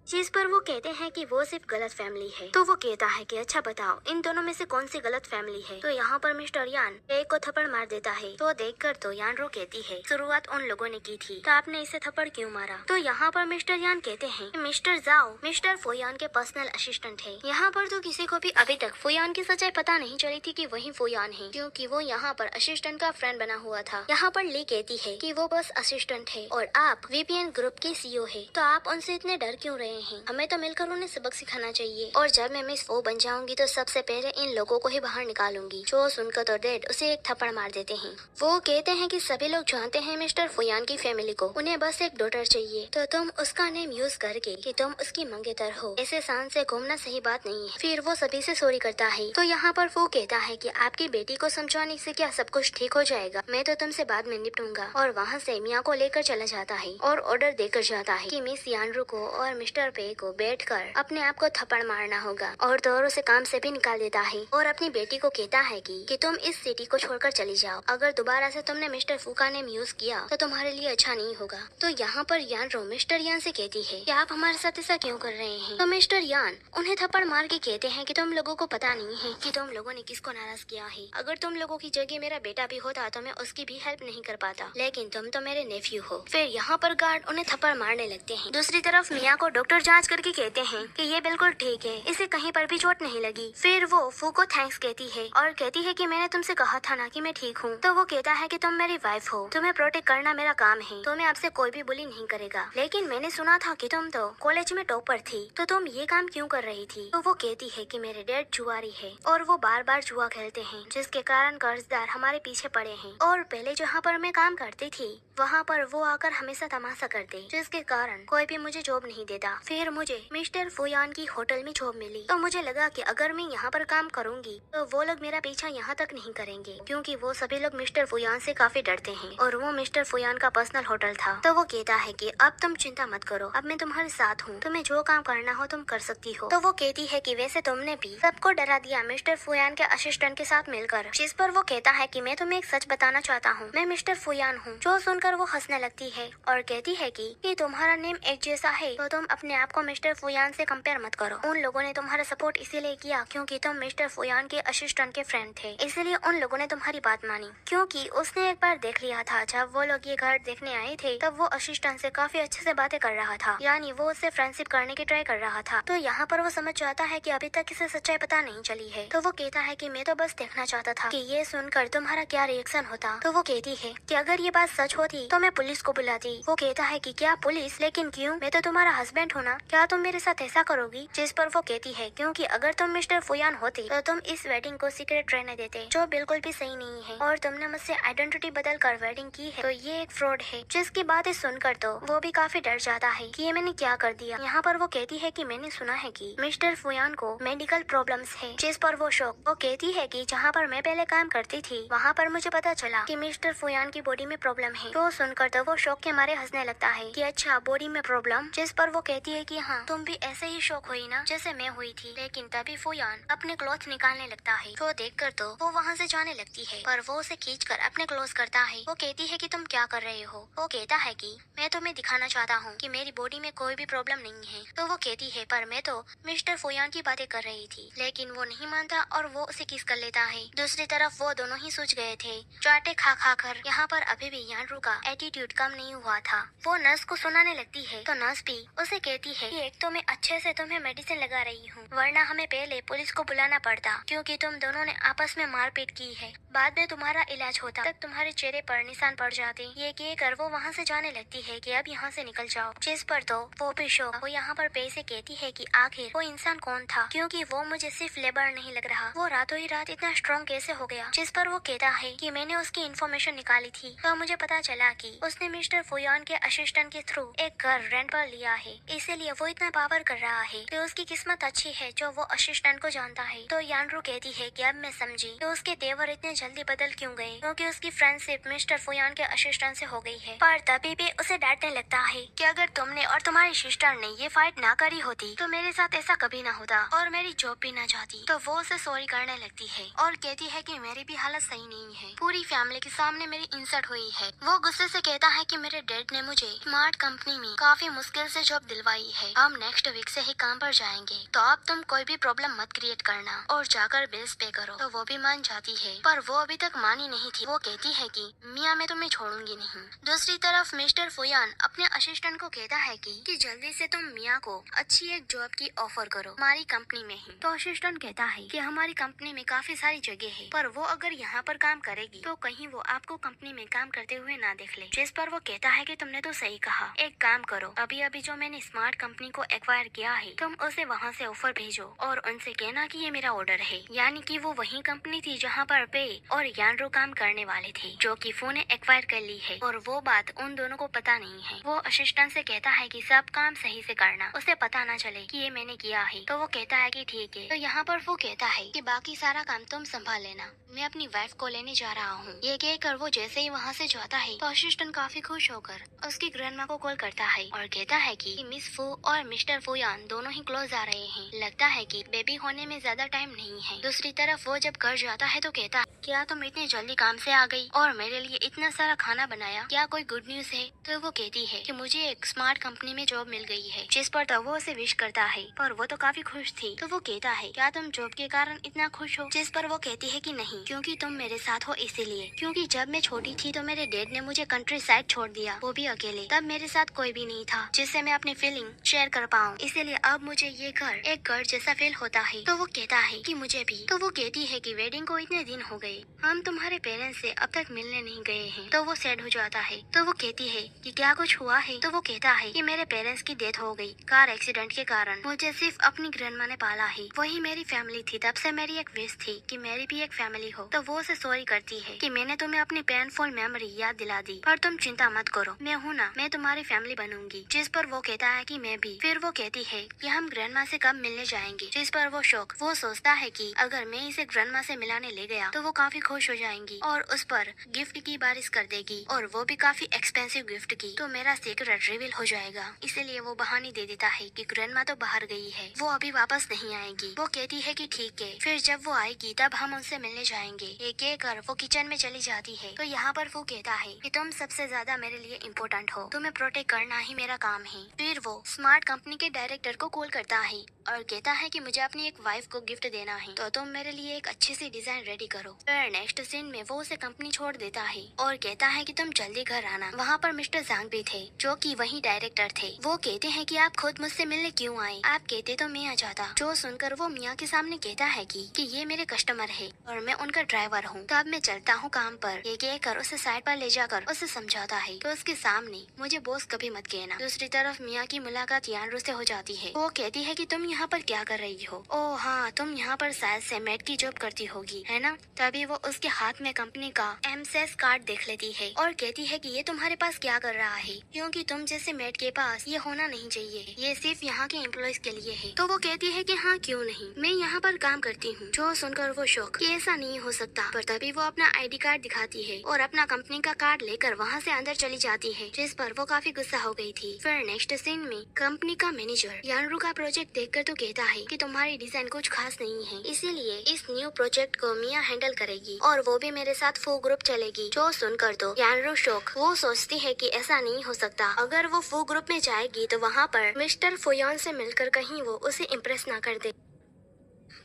जिस पर वो कहते हैं कि वो सिर्फ गलत फैमिली है। तो वो कहता है कि अच्छा बताओ इन दोनों में से कौन सी गलत फैमिली है। तो यहाँ पर मिस्टर यान एक को थप्पड़ मार देता है। तो देखकर तो यान रो कहती है शुरुआत उन लोगों ने की थी, तो आपने इसे थप्पड़ क्यों मारा। तो यहाँ पर मिस्टर यान कहते हैं मिस्टर जाओ मिस्टर फुयान के पर्सनल असिस्टेंट है। यहाँ पर तो किसी को भी अभी तक फुयान की सच्चाई पता नहीं चली थी कि वही फुयान है, क्योंकि वो यहाँ पर असिस्टेंट का फ्रेंड बना हुआ था। यहाँ पर ली कहती है कि वो बस असिस्टेंट है और आप वीपीएन ग्रुप के सीईओ है, तो आप उनसे इतने डर क्यों रहे हैं। हमें तो मिलकर उन्हें सबक सिखाना चाहिए, और जब मैं मिस वो बन जाऊंगी तो सबसे पहले इन लोगों को ही बाहर निकालूंगी। जो सुनकर तो डैड उसे एक थप्पड़ मार देते हैं। वो कहते हैं कि सभी लोग जानते हैं मिस्टर फुयान की फैमिली को, उन्हें बस एक डॉटर चाहिए, तो तुम उसका नेम यूज करके कि तुम उसकी मंगेतर हो ऐसे शान से घूमना सही बात नहीं है। फिर वो सभी से सॉरी करता है। तो यहाँ पर वो कहता है कि आपकी बेटी को समझाने से क्या सब कुछ ठीक हो जाएगा, मैं तो तुमसे बाद में निपटूंगा। और वहाँ से मिया को लेकर चला जाता है और ऑर्डर देकर जाता है कि मिस यानरू को और मिस्टर पे को बैठकर अपने आप को थप्पड़ मारना होगा, और तो और उसे काम से भी निकाल देता है और अपनी बेटी को कहता है कि तुम इस सिटी को छोड़कर चली जाओ, अगर दोबारा से तुमने मिस्टर फू का नेम यूज किया तो तुम्हारे लिए अच्छा नहीं होगा। तो यहाँ पर यान रो मिस्टर यान से कहती है कि आप हमारे साथ ऐसा क्यों कर रहे हैं। तो मिस्टर यान उन्हें थप्पड़ मार के कहते हैं कि तुम लोगों को पता नहीं है कि तुम लोगों ने किसको नाराज किया है। अगर तुम लोगों की जगह मेरा बेटा भी होता तो मैं उसकी भी हेल्प नहीं कर पाता, लेकिन तुम तो मेरे नेफ्यू हो। फिर यहाँ पर गार्ड उन्हें थप्पड़ मारने लगते हैं। दूसरी तरफ मिया को डॉक्टर जांच करके कहते हैं कि ये बिल्कुल ठीक है, इसे कहीं पर भी चोट नहीं लगी। फिर वो फू को थैंक्स कहती है और कहती है कि मैंने तुमसे कहा था ना कि मैं ठीक हूँ। तो वो कहता है कि तुम मेरी वाइफ हो, तुम्हें प्रोटेक्ट करना मेरा काम है, तो मैं आपसे कोई भी बुली नहीं करेगा। लेकिन मैंने सुना था कि तुम तो कॉलेज में टॉपर थी, तो तुम ये काम क्यों कर रही थी। तो वो कहती है कि मेरे डैड जुआरी है और वो बार बार जुआ खेलते हैं, जिसके कारण कर्जदार हमारे पीछे पड़े हैं। और पहले जहाँ पर मैं काम करती थी वहाँ पर वो आकर हमेशा तमाशा करते, जिसके कारण कोई भी मुझे जॉब नहीं देता। फिर मुझे मिस्टर फुयान की होटल में जॉब मिली, तो मुझे लगा कि अगर मैं यहाँ पर काम करूँगी तो वो लोग मेरा पीछा यहाँ तक नहीं करेंगे, क्योंकि वो सभी लोग मिस्टर फुयान से काफी डरते हैं और वो मिस्टर फुयान का पर्सनल होटल था। तो वो कहता है कि अब तुम चिंता मत करो, अब मैं तुम्हारे साथ हूँ, तुम्हें जो काम करना हो तुम कर सकती हो। तो वो कहती है कि वैसे तुमने भी सबको डरा दिया मिस्टर फुयान के असिस्टेंट के साथ मिलकर। जिस पर वो कहता है कि मैं तुम्हें एक सच बताना चाहता हूँ, मैं मिस्टर फुयान हूँ। जो सुनकर वो हंसने लगती है और कहती है कि तुम्हारा नेम एक जैसा है, तो तुम अपने आप को मिस्टर फुयान से कंपेयर मत करो। उन लोगों ने तुम्हारा सपोर्ट इसीलिए किया क्योंकि तुम मिस्टर फुयान के असिस्टेंट के फ्रेंड थे, इसीलिए उन लोगों ने तुम्हारी बात मानी। क्योंकि उसने एक बार देख लिया था, जब वो लोग ये घर देखने आए थे तब वो असिस्टेंट से काफी अच्छे से बातें कर रहा था, यानी वो उससे फ्रेंडशिप करने की ट्राई कर रहा था। तो यहाँ पर वो समझ जाता है कि अभी तक इसे सच्चाई पता नहीं चली है। तो वो कहता है कि मैं तो बस देखना चाहता था कि ये सुनकर तुम्हारा क्या रिएक्शन होता। तो वो कहती है कि अगर ये बात सच होती तो मैं पुलिस को बुलाती। वो कहता है कि क्या पुलिस, लेकिन क्यों, मैं तो तुम्हारा हस्बैंड हूँ ना, क्या तुम मेरे साथ ऐसा करोगी। जिस पर वो कहती है क्योंकि अगर तुम मिस्टर फुयान होती तो तुम इस वेडिंग को सीक्रेट रहने देते, जो बिल्कुल भी सही नहीं है, और तुमने मुझसे आइडेंटिटी बदल कर वेडिंग की है, तो ये एक फ्रॉड है। जिसकी बातें सुनकर तो वो भी काफी डर जाता है कि ये मैंने क्या कर दिया। यहाँ पर वो कहती है कि मैंने सुना है कि मिस्टर फुयान को मेडिकल प्रॉब्लम्स है। जिस पर वो शौक, वो कहती है कि जहाँ पर मैं पहले काम करती थी वहाँ पर मुझे पता चला कि मिस्टर फुयान की बॉडी में प्रॉब्लम है। तो सुनकर तो वो शौक के मारे हंसने लगता है कि अच्छा बॉडी में प्रॉब्लम। जिस पर वो कहती कहती है कि हाँ तुम भी ऐसे ही शौक हुई ना जैसे मैं हुई थी। लेकिन तभी फुयान अपने क्लॉथ निकालने लगता है। वो देखकर तो वो वहाँ से जाने लगती है, पर वो उसे खींचकर अपने क्लोज करता है। वो कहती है कि तुम क्या कर रहे हो। वो कहता है कि मैं तुम्हें दिखाना चाहता हूँ कि मेरी बॉडी में कोई भी प्रॉब्लम नहीं है। तो वो कहती है पर मैं तो मिस्टर फुयान की बातें कर रही थी। लेकिन वो नहीं मानता और वो उसे किस कर लेता है। दूसरी तरफ वो दोनों ही सूझ गए थे। चाटे खा खा कर यहाँ पर अभी भी यानरू का एटीट्यूड कम नहीं हुआ था। वो नर्स को सुनाने लगती है तो नर्स भी उसे कहती है कि एक तो मैं अच्छे से तुम्हें मेडिसिन लगा रही हूँ, वरना हमें पहले पुलिस को बुलाना पड़ता, क्योंकि तुम दोनों ने आपस में मारपीट की है। बाद में तुम्हारा इलाज होता तक तुम्हारे चेहरे पर निशान पड़ जाते। ये कहकर वो वहाँ से जाने लगती है कि अब यहाँ से निकल जाओ। जिस पर तो वो भी शौक वो यहाँ पर पैसे कहती है कि आखिर वो इंसान कौन था, क्योंकि वो मुझे सिर्फ लेबर नहीं लग रहा, वो रातों ही रात इतना स्ट्रॉन्ग कैसे हो गया। जिस पर वो कहता है कि मैंने उसकी इन्फॉर्मेशन निकाली थी तो मुझे पता चला कि उसने मिस्टर फुयान के असिस्टेंट के थ्रू एक घर रेंट पर लिया है, इसीलिए वो इतना पावर कर रहा है। तो उसकी किस्मत अच्छी है जो वो असिस्टेंट को जानता है। तो यानरू कहती है कि अब मैं समझी तो उसके तेवर इतने जल्दी बदल क्यों गए, क्योंकि उसकी फ्रेंडशिप मिस्टर फुयान के असिस्टेंट से हो गई है। पर तभी भी उसे डांटने लगता है कि अगर तुमने और तुम्हारी सिस्टर ने ये फाइट ना करी होती तो मेरे साथ ऐसा कभी ना होता और मेरी जॉब भी ना जाती। तो वो उसे सॉरी करने लगती है और कहती है कि मेरी भी हालत सही नहीं है, पूरी फैमिली के सामने मेरी इंसल्ट हुई है। वो गुस्से से कहता है कि मेरे डैड ने मुझे स्मार्ट कंपनी में काफी मुश्किल से जॉब दिलवाई है, हम नेक्स्ट वीक से ही काम पर जाएंगे, तो अब तुम कोई भी प्रॉब्लम मत क्रिएट करना और जाकर बिल्स पे करो। तो वो भी मान जाती है, पर वो अभी तक मानी नहीं थी। वो कहती है कि मियाँ मैं तुम्हें छोड़ूंगी नहीं। दूसरी तरफ मिस्टर फुयान अपने असिस्टेंट को कहता है कि जल्दी से तुम मियाँ को अच्छी एक जॉब की ऑफर करो हमारी कंपनी में ही। तो असिस्टेंट कहता है कि हमारी कंपनी में काफी सारी जगह है, पर वो अगर यहाँ पर काम करेगी तो कहीं वो आपको कंपनी में काम करते हुए ना देख ले। जिस पर वो कहता है कि तुमने तो सही कहा, एक काम करो, अभी अभी जो मैंने स्मार्ट कंपनी को एक्वायर किया है तुम उसे वहाँ से ऑफर भेजो और उनसे कहना कि ये मेरा ऑर्डर है। यानी कि वो वही कंपनी थी जहाँ पर पे और यानरो काम करने वाले थे, जो कि फू ने एक्वायर कर ली है और वो बात उन दोनों को पता नहीं है। वो असिस्टेंट से कहता है कि सब काम सही से करना, उसे पता ना चले कि ये मैंने किया है। तो वो कहता है कि ठीक है। तो यहाँ पर वो कहता है कि बाकी सारा काम तुम संभाल लेना, मैं अपनी वाइफ को लेने जा रहा हूँ। ये कहकर वो जैसे ही वहाँ से जाता है तो असिस्टेंट काफी खुश होकर उसकी ग्रैंडमा को कॉल करता है और कहता है कि मिस फू और मिस्टर फुयान दोनों ही क्लोज आ रहे हैं, लगता है कि बेबी होने में ज्यादा टाइम नहीं है। दूसरी तरफ वो जब घर जाता है तो कहता है क्या तुम इतनी जल्दी काम से आ गई और मेरे लिए इतना सारा खाना बनाया, क्या कोई गुड न्यूज है। तो वो कहती है कि मुझे एक स्मार्ट कंपनी में जॉब मिल गई है। जिस पर तो वो उसे विश करता है, पर वो तो काफी खुश थी। तो वो कहता है क्या तुम जॉब के कारण इतना खुश हो। जिस पर वो कहती है कि नहीं, क्योंकि तुम मेरे साथ हो इसीलिए, क्योंकि जब मैं छोटी थी तो मेरे डैड ने मुझे कंट्री साइड छोड़ दिया, वो भी अकेले, तब मेरे साथ कोई भी नहीं था जिससे मैं अपनी फीलिंग शेयर कर पाऊँ, इसीलिए अब मुझे ये घर एक घर जैसा फील होता है। तो वो कहता है कि मुझे भी। तो वो कहती है कि वेडिंग को इतने दिन हो गए, हम तुम्हारे पेरेंट्स से अब तक मिलने नहीं गए हैं। तो वो सैड हो जाता है। तो वो कहती है कि क्या कुछ हुआ है। तो वो कहता है कि मेरे पेरेंट्स की डेथ हो गई कार एक्सीडेंट के कारण, मुझे सिर्फ अपनी ग्रैंडमा ने पाला है, वही मेरी फैमिली थी, तब से मेरी एक विश थी कि मेरी भी एक फैमिली हो। तो वो उसे सॉरी करती है कि मैंने तुम्हें अपनी पेनफुल मेमोरी याद दिला दी, पर तुम चिंता मत करो, मैं हूँ ना, मैं तुम्हारी फैमिली बनूंगी। जिस पर वो कहता है कि मैं भी। फिर वो कहती है कि हम ग्रैंडमा से कब मिलने जाएंगे। जिस पर वो शौक वो सोचता है कि अगर मैं इसे ग्रैंडमा से मिलाने ले गया तो वो काफी खुश हो जाएंगी और उस पर गिफ्ट की बारिश कर देगी, और वो भी काफी एक्सपेंसिव गिफ्ट की। तो मेरा सीक्रेट रिवील हो जाएगा, इसीलिए वो बहाने दे देता है कि ग्रैंडमा तो बाहर गई है, वो अभी वापस नहीं आएगी। वो कहती है कि ठीक है, फिर जब वो आएगी तब हम उनसे मिलने जाएंगे। ये कहकर वो किचन में चली जाती है। तो यहाँ पर वो कहता है कि तुम सबसे ज्यादा मेरे लिए इम्पोर्टेंट हो, तुम्हें प्रोटेक्ट करना ही मेरा काम है। फिर वो स्मार्ट कंपनी के डायरेक्टर को कॉल करता है और कहता है कि मुझे अपनी एक वाइफ को गिफ्ट देना है, तो तुम मेरे लिए एक अच्छी सी डिजाइन रेडी करो। फिर नेक्स्ट सीन में वो उसे कंपनी छोड़ देता है और कहता है कि तुम जल्दी घर आना। वहाँ पर मिस्टर जांग भी थे, जो कि वही डायरेक्टर थे। वो कहते हैं कि आप खुद मुझसे मिलने क्यों आए, आप कहते तो मैं आ जाता। जो सुनकर वो मियाँ के सामने कहता है कि ये मेरे कस्टमर है और मैं उनका ड्राइवर हूँ, तो अब मैं चलता हूँ काम पर। ये कहकर उसे साइड पर ले जाकर उसे समझाता है तो उसके सामने मुझे बॉस कभी मत कहना। दूसरी तरफ मियाँ की मुलाकात यानरू से हो जाती है। वो कहती है कि तुम यहाँ पर क्या कर रही हो। ओह हाँ, तुम यहाँ पर शायद से मेड की जॉब करती होगी, है ना। तभी तभी वो उसके हाथ में कंपनी का एमसेस कार्ड देख लेती है और कहती है कि ये तुम्हारे पास क्या कर रहा है, क्योंकि तुम जैसे मेड के पास ये होना नहीं चाहिए, ये सिर्फ यहाँ के एम्प्लॉयज के लिए है। तो वो कहती है कि हाँ क्यों नहीं, मैं यहाँ पर काम करती हूँ। जो सुनकर वो शौक कि ऐसा नहीं हो सकता, पर तभी वो अपना आईडी कार्ड दिखाती है और अपना कंपनी का कार्ड लेकर वहाँ से अंदर चली जाती है, जिस पर वो काफी गुस्सा हो गई थी। फिर नेक्स्ट सीन में कंपनी का मैनेजर यानरू का प्रोजेक्ट देखकर तो कहता है कि तुम्हारी डिजाइन कुछ खास नहीं है, इसीलिए इस न्यू प्रोजेक्ट को मिया हैंडल करेगी और वो भी मेरे साथ फू ग्रुप चलेगी। जो सुनकर तो यानरू शौक, वो सोचती है कि ऐसा नहीं हो सकता, अगर वो फू ग्रुप में जाएगी तो वहाँ पर मिस्टर फुयान से मिलकर कहीं वो उसे इम्प्रेस ना कर दे,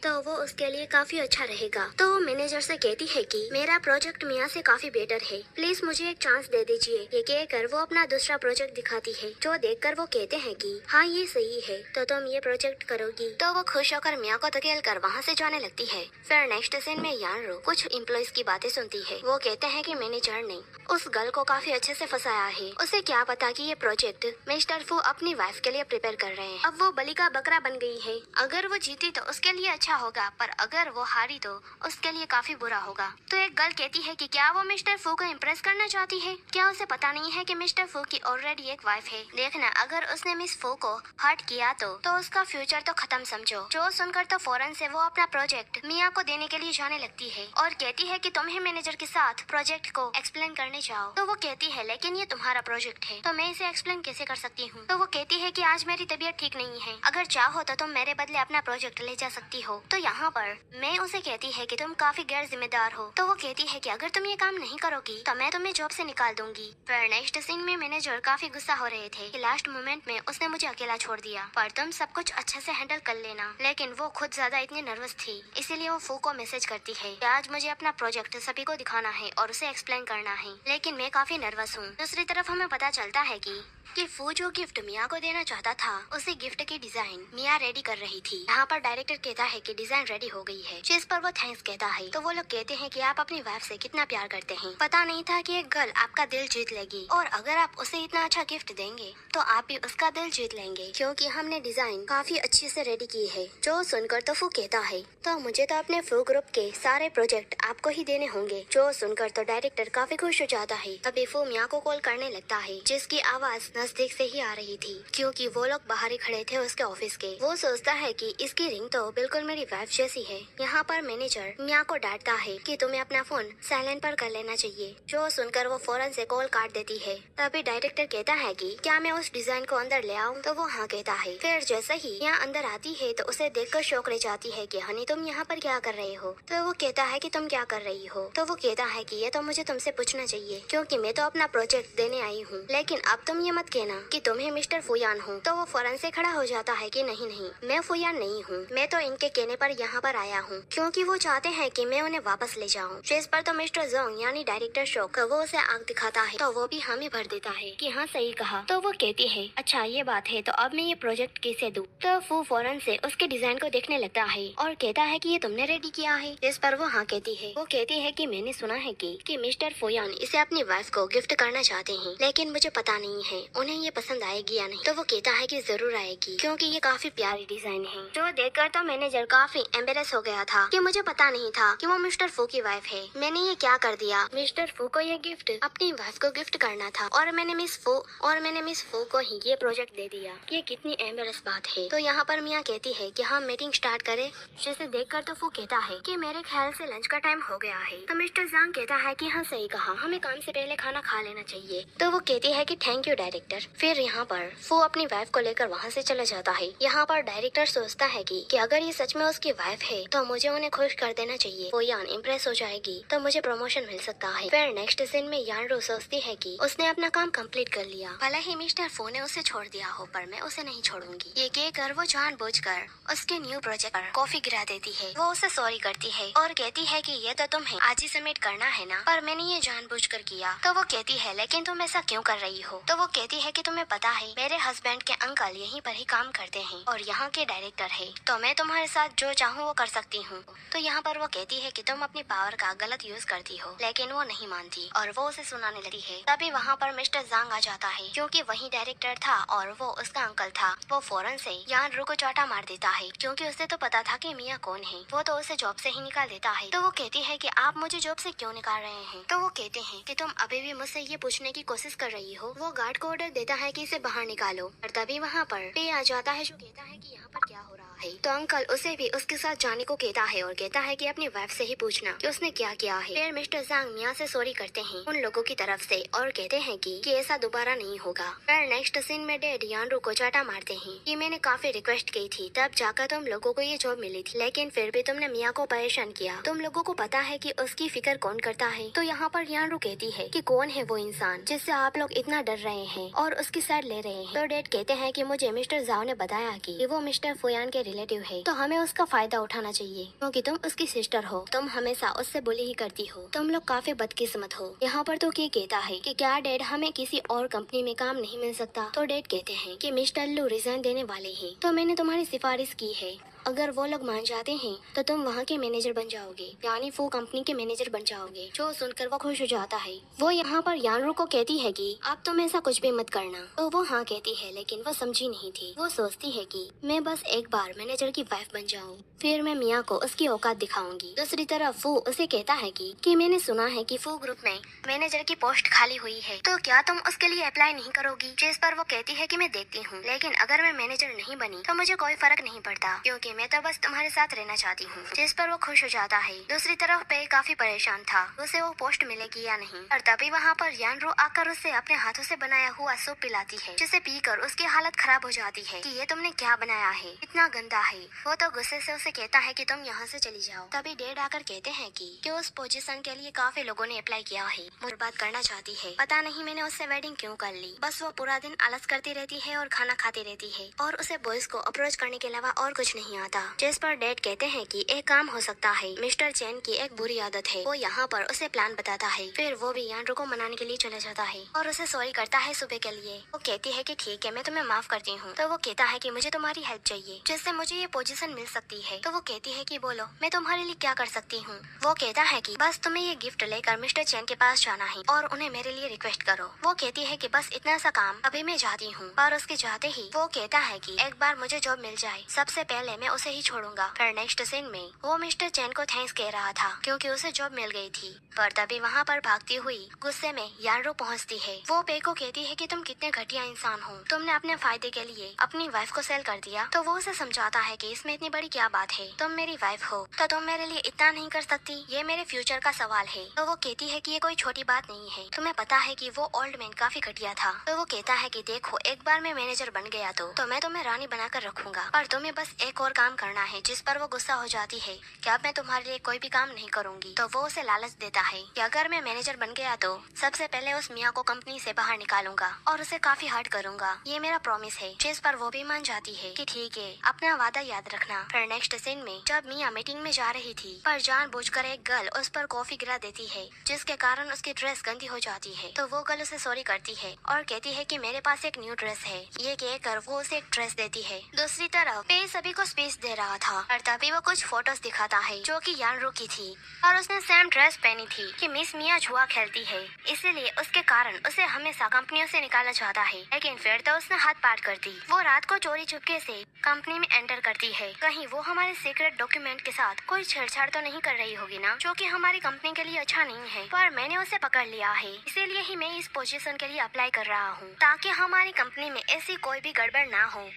तो वो उसके लिए काफी अच्छा रहेगा। तो वो मैनेजर से कहती है कि मेरा प्रोजेक्ट मिया से काफी बेटर है, प्लीज मुझे एक चांस दे दीजिए। ये कहकर वो अपना दूसरा प्रोजेक्ट दिखाती है, जो देखकर वो कहते हैं कि हाँ ये सही है, तो तुम ये प्रोजेक्ट करोगी। तो वो खुश होकर मिया को धकेल कर वहाँ से जाने लगती है। फिर नेक्स्ट सीन में यानरू कुछ एम्प्लॉइज की बातें सुनती है। वो कहते हैं कि मैनेजर ने उस गर्ल को काफी अच्छे से फंसाया है, उसे क्या पता कि ये प्रोजेक्ट मिस्टर फू अपनी वाइफ के लिए प्रिपेयर कर रहे हैं। अब वो बलि का बकरा बन गई है, अगर वो जीती तो उसके लिए अच्छा होगा, पर अगर वो हारी तो उसके लिए काफी बुरा होगा। तो एक गर्ल कहती है कि क्या वो मिस्टर फू को इम्प्रेस करना चाहती है, क्या उसे पता नहीं है कि मिस्टर फू की ऑलरेडी एक वाइफ है। देखना, अगर उसने मिस फू को हर्ट किया तो उसका फ्यूचर तो खत्म समझो। जो सुनकर तो फौरन से वो अपना प्रोजेक्ट मिया को देने के लिए जाने लगती है और कहती है कि तुम्हें मैनेजर के साथ प्रोजेक्ट को एक्सप्लेन करने जाओ। तो वो कहती है लेकिन ये तुम्हारा प्रोजेक्ट है, तो मैं इसे एक्सप्लेन कैसे कर सकती हूँ। तो वो कहती है कि आज मेरी तबीयत ठीक नहीं है, अगर चाहो तो तुम मेरे बदले अपना प्रोजेक्ट ले जा सकती हो। तो यहाँ पर मैं उसे कहती है कि तुम काफी गैर जिम्मेदार हो। तो वो कहती है कि अगर तुम ये काम नहीं करोगी तो मैं तुम्हें जॉब से निकाल दूंगी। फिर नेक्स्ट सीन में मैनेजर काफी गुस्सा हो रहे थे कि लास्ट मोमेंट में उसने मुझे अकेला छोड़ दिया, पर तुम सब कुछ अच्छे से हैंडल कर लेना। लेकिन वो खुद ज्यादा इतनी नर्वस थी, इसीलिए वो फू को मैसेज करती है कि आज मुझे अपना प्रोजेक्ट सभी को दिखाना है और उसे एक्सप्लेन करना है, लेकिन मैं काफी नर्वस हूँ। दूसरी तरफ हमें पता चलता है कि फू जो गिफ्ट मिया को देना चाहता था, उसी गिफ्ट की डिजाइन मिया रेडी कर रही थी। यहाँ पर डायरेक्टर कहता है कि डिजाइन रेडी हो गई है, जिस पर वो थैंक्स कहता है। तो वो लोग कहते हैं कि आप अपनी वाइफ से कितना प्यार करते हैं, पता नहीं था कि एक गर्ल आपका दिल जीत लेगी, और अगर आप उसे इतना अच्छा गिफ्ट देंगे तो आप भी उसका दिल जीत लेंगे, क्योंकि हमने डिजाइन काफी अच्छे से रेडी की है। जो सुनकर तो फू कहता है तो मुझे तो अपने फू ग्रुप के सारे प्रोजेक्ट आपको ही देने होंगे। जो सुनकर तो डायरेक्टर काफी खुश हो जाता है। तभी फू मिया को कॉल करने लगता है, जिसकी आवाज नजदीक से ही आ रही थी, क्योंकि वो लोग बाहर ही खड़े थे उसके ऑफिस के। वो सोचता है कि इसकी रिंग तो बिल्कुल मेरी वाइफ जैसी है। यहाँ पर मैनेजर मिया को डांटता है कि तुम्हें अपना फोन साइलेंट पर कर लेना चाहिए। जो सुनकर वो फौरन से कॉल काट देती है। तभी डायरेक्टर कहता है कि क्या मैं उस डिजाइन को अंदर ले आऊँ, तो वो हाँ कहता है। फिर जैसे ही यहाँ अंदर आती है तो उसे देखकर शौक रह जाती है कि हनी तुम यहाँ पर क्या कर रहे हो। तो वो कहता है कि तुम क्या कर रही हो। तो वो कहता है कि ये तो मुझे तुमसे पूछना चाहिए, क्योंकि मैं तो अपना प्रोजेक्ट देने आई हूँ, लेकिन अब तुम ये मत कहना कि तुम्हें मिस्टर फुयान हूँ। तो वो फौरन से खड़ा हो जाता है कि नहीं नहीं, मैं फुयान नहीं हूँ, मैं तो इनके कहने पर यहाँ पर आया हूँ, क्योंकि वो चाहते हैं कि मैं उन्हें वापस ले जाऊँ। जिस पर तो मिस्टर जोंग यानी डायरेक्टर शौक वो उसे आग दिखाता है, तो वो भी हामी भर देता है कि हाँ सही कहा। तो वो कहती है अच्छा ये बात है, तो अब मैं ये प्रोजेक्ट कैसे दूँ। तो फू फौरन से उसके डिजाइन को देखने लगता है और कहता है कि ये तुमने रेडी किया है। जिस पर वो हाँ कहती है। वो कहती है कि मैंने सुना है कि मिस्टर फुयान इसे अपनी वाइफ को गिफ्ट करना चाहते हैं, लेकिन मुझे पता नहीं है उन्हें ये पसंद आएगी या नहीं। तो वो कहता है कि जरूर आएगी, क्योंकि ये काफी प्यारी डिजाइन है। जो देखकर तो मैनेजर काफी एम्बेरस हो गया था कि मुझे पता नहीं था कि वो मिस्टर फू की वाइफ है। मैंने ये क्या कर दिया, मिस्टर फू को ये गिफ्ट अपनी वाइफ को गिफ्ट करना था और मैंने मिस फू को ही ये प्रोजेक्ट दे दिया। ये कितनी एम्बेरस बात है। तो यहाँ पर मिया कहती है कि हम मीटिंग स्टार्ट करें। जिसे देखकर तो फू कहता है कि मेरे ख्याल से लंच का टाइम हो गया है। तो मिस्टर जांग कहता है कि हाँ सही कहा, हमें काम से पहले खाना खा लेना चाहिए। तो वो कहती है कि थैंक यू डायरेक्टर। फिर यहाँ पर फू अपनी वाइफ को लेकर वहाँ से चला जाता है। यहाँ पर डायरेक्टर सोचता है कि अगर ये सच में उसकी वाइफ है तो मुझे उन्हें खुश कर देना चाहिए। वो यान इम्प्रेस हो जाएगी तो मुझे प्रमोशन मिल सकता है। फिर नेक्स्ट सीन में यानरू सोचती है कि उसने अपना काम कंप्लीट कर लिया, भले ही मिस्टर फू ने उसे छोड़ दिया हो, पर मैं उसे नहीं छोड़ूंगी। ये कहकर वो जानबूझकर उसके न्यू प्रोजेक्ट पर कॉफी गिरा देती है। वो उसे सॉरी करती है और कहती है कि ये तो तुम्हें आज ही सबमिट करना है ना, पर मैंने ये जानबूझकर किया। तो वो कहती है लेकिन तुम ऐसा क्यों कर रही हो। तो वो कहती है कि तुम्हें पता है मेरे हस्बैंड के अंकल यहीं पर ही काम करते हैं और यहाँ के डायरेक्टर है, तो मैं तुम्हारे साथ जो चाहूँ वो कर सकती हूँ। तो यहाँ पर वो कहती है कि तुम अपनी पावर का गलत यूज करती हो, लेकिन वो नहीं मानती और वो उसे सुनाने लगती है। तभी वहाँ पर मिस्टर जांग आ जाता है, क्योंकि वही डायरेक्टर था और वो उसका अंकल था। वो फौरन से यान रू को चाटा मार देता है, क्योंकि उसे तो पता था कि मिया कौन है। वो तो उसे जॉब से ही निकाल देता है। तो वो कहती है कि आप मुझे जॉब से क्यों निकाल रहे हैं? तो वो कहते हैं कि तुम अभी भी मुझसे ये पूछने की कोशिश कर रही हो। वो गार्ड को ऑर्डर देता है कि इसे बाहर निकालो और तभी वहाँ पर पे आ जाता है, जो कहता है कि यहाँ पर क्या हो रहा है। तो अंकल उसे भी उसके साथ जाने को कहता है और कहता है कि अपनी वाइफ से ही पूछना कि उसने क्या किया है। फिर मिस्टर जांग मिया से सॉरी करते हैं उन लोगों की तरफ से और कहते हैं कि ऐसा दोबारा नहीं होगा। फिर नेक्स्ट सीन में डैड यानरू को चाटा मारते हैं कि मैंने काफी रिक्वेस्ट की थी, तब जाकर तुम लोगों को ये जॉब मिली थी, लेकिन फिर भी तुमने मिया को परेशान किया। तुम लोगों को पता है कि उसकी फिक्र कौन करता है? तो यहाँ पर यानरू कहती है कि कौन है वो इंसान जिससे आप लोग इतना डर रहे हैं और उसकी साइड ले रहे हैं। तो डैड कहते हैं कि मुझे मिस्टर जाओ ने बताया कि वो मिस्टर फुयान के रिलेटिव है, तो हमें उसका फायदा उठाना चाहिए, क्योंकि तुम उसकी सिस्टर हो। तुम हमेशा उससे बुली ही करती हो, तुम लोग काफी बदकिस्मत हो। यहाँ पर तो क्या कहता है कि क्या डैड हमें किसी और कंपनी में काम नहीं मिल सकता? तो डैड कहते हैं कि मिस्टर लू रिजाइन देने वाले हैं, तो मैंने तुम्हारी सिफारिश की है, अगर वो लोग मान जाते हैं तो तुम वहाँ के मैनेजर बन जाओगे, यानी फू कंपनी के मैनेजर बन जाओगे। जो सुनकर वो खुश हो जाता है। वो यहाँ पर यानरू को कहती है कि अब तुम ऐसा कुछ भी मत करना। तो वो हाँ कहती है, लेकिन वो समझी नहीं थी। वो सोचती है कि मैं बस एक बार मैनेजर की वाइफ बन जाऊँ, फिर मैं मिया को उसकी औकात दिखाऊंगी। दूसरी तरफ फू उसे कहता है कि मैंने सुना है कि फू ग्रुप में मैनेजर की पोस्ट खाली हुई है, तो क्या तुम उसके लिए अप्लाई नहीं करोगी? जिस पर वो कहती है कि मैं देखती हूँ, लेकिन अगर मैं मैनेजर नहीं बनी तो मुझे कोई फर्क नहीं पड़ता, क्योंकि मैं तो बस तुम्हारे साथ रहना चाहती हूँ। जिस पर वो खुश हो जाता है। दूसरी तरफ पे काफी परेशान था, उसे वो पोस्ट मिलेगी या नहीं। और तभी वहाँ पर यानरू आकर उसे अपने हाथों से बनाया हुआ सूप पिलाती है, जिसे पीकर उसकी हालत खराब हो जाती है कि ये तुमने क्या बनाया है, इतना गंदा है। वो तो गुस्से से उसे कहता है कि तुम यहाँ से चली जाओ। तभी डैड आकर कहते हैं कि उस पोजीशन के लिए काफी लोगों ने अप्लाई किया है, मुझे बात करना चाहती है। पता नहीं मैंने उससे वेडिंग क्यों कर ली। बस वो पूरा दिन आलस करती रहती है और खाना खाती रहती है, और उसे बॉयज को अप्रोच करने के अलावा और कुछ नहीं आता। जिस पर डैड कहते हैं कि एक काम हो सकता है, मिस्टर चैन की एक बुरी आदत है। वो यहाँ पर उसे प्लान बताता है। फिर वो भी यानरू को मनाने के लिए चला जाता है और उसे सॉरी करता है सुबह के लिए। वो कहती है कि ठीक है, मैं तुम्हें माफ करती हूँ। तो वो कहता है कि मुझे तुम्हारी हेल्प चाहिए, जिससे मुझे ये पोजीशन मिल सकती है। तो वो कहती है कि बोलो, मैं तुम्हारे लिए क्या कर सकती हूँ? वो कहता है कि बस तुम्हें ये गिफ्ट लेकर मिस्टर चैन के पास जाना है और उन्हें मेरे लिए रिक्वेस्ट करो। वो कहती है कि बस इतना सा काम, अभी मैं जाती हूँ। और उसके जाते ही वो कहता है कि एक बार मुझे जॉब मिल जाए, सबसे पहले मैं उसे ही छोड़ूंगा। फिर नेक्स्ट सीन में वो मिस्टर चैन को थैंक्स कह रहा था, क्योंकि उसे जॉब मिल गई थी। पर तभी वहाँ पर भागती हुई गुस्से में यानरू पहुँचती है। वो पे को कहती है कि तुम कितने घटिया इंसान हो, तुमने अपने फायदे के लिए अपनी वाइफ को सेल कर दिया। तो वो उसे समझाता है कि इसमें इतनी बड़ी क्या बात है, तुम मेरी वाइफ हो तो तुम मेरे लिए इतना नहीं कर सकती, ये मेरे फ्यूचर का सवाल है। तो वो कहती है कि ये कोई छोटी बात नहीं है, तुम्हें पता है कि वो ओल्ड मैन काफी घटिया था। तो वो कहता है कि देखो, एक बार मैं मैनेजर बन गया तो मैं तुम्हें रानी बनाकर रखूंगा, पर तुम्हें बस एक और काम करना है। जिस पर वो गुस्सा हो जाती है कि अब मैं तुम्हारे लिए कोई भी काम नहीं करूंगी। तो वो उसे लालच देता है कि अगर मैं मैनेजर बन गया तो सबसे पहले उस मिया को कंपनी से बाहर निकालूंगा और उसे काफी हर्ट करूंगा, ये मेरा प्रॉमिस है। जिस पर वो भी मान जाती है कि ठीक है, अपना वादा याद रखना। फिर नेक्स्ट सीन में जब मिया मीटिंग में जा रही थी, पर जानबूझकर एक गर्ल उस पर कॉफी गिरा देती है, जिसके कारण उसकी ड्रेस गंदी हो जाती है। तो वो गर्ल उसे सॉरी करती है और कहती है कि मेरे पास एक न्यू ड्रेस है। ये कहकर वो उसे एक ड्रेस देती है। दूसरी तरफ पे सभी को स्पीच दे रहा था और तभी वो कुछ फोटोज दिखाता है जो कि यानरू की थी, और उसने सेम ड्रेस पहनी थी कि मिस मिया जुआ खेलती है, इसीलिए उसके कारण उसे हमेशा कंपनियों से निकाला जाता है। लेकिन फिर तो उसने हाथ पार कर दी। वो रात को चोरी चुपके से कंपनी में एंटर करती है। कहीं वो हमारे सीक्रेट डॉक्यूमेंट के साथ कोई छेड़छाड़ तो नहीं कर रही होगी ना, जो कि हमारी कंपनी के लिए अच्छा नहीं है। पर मैंने उसे पकड़ लिया है, इसीलिए ही मैं इस पोजीशन के लिए अप्लाई कर रहा हूँ, ताकि हमारी कंपनी में ऐसी कोई भी गड़बड़ ना हो।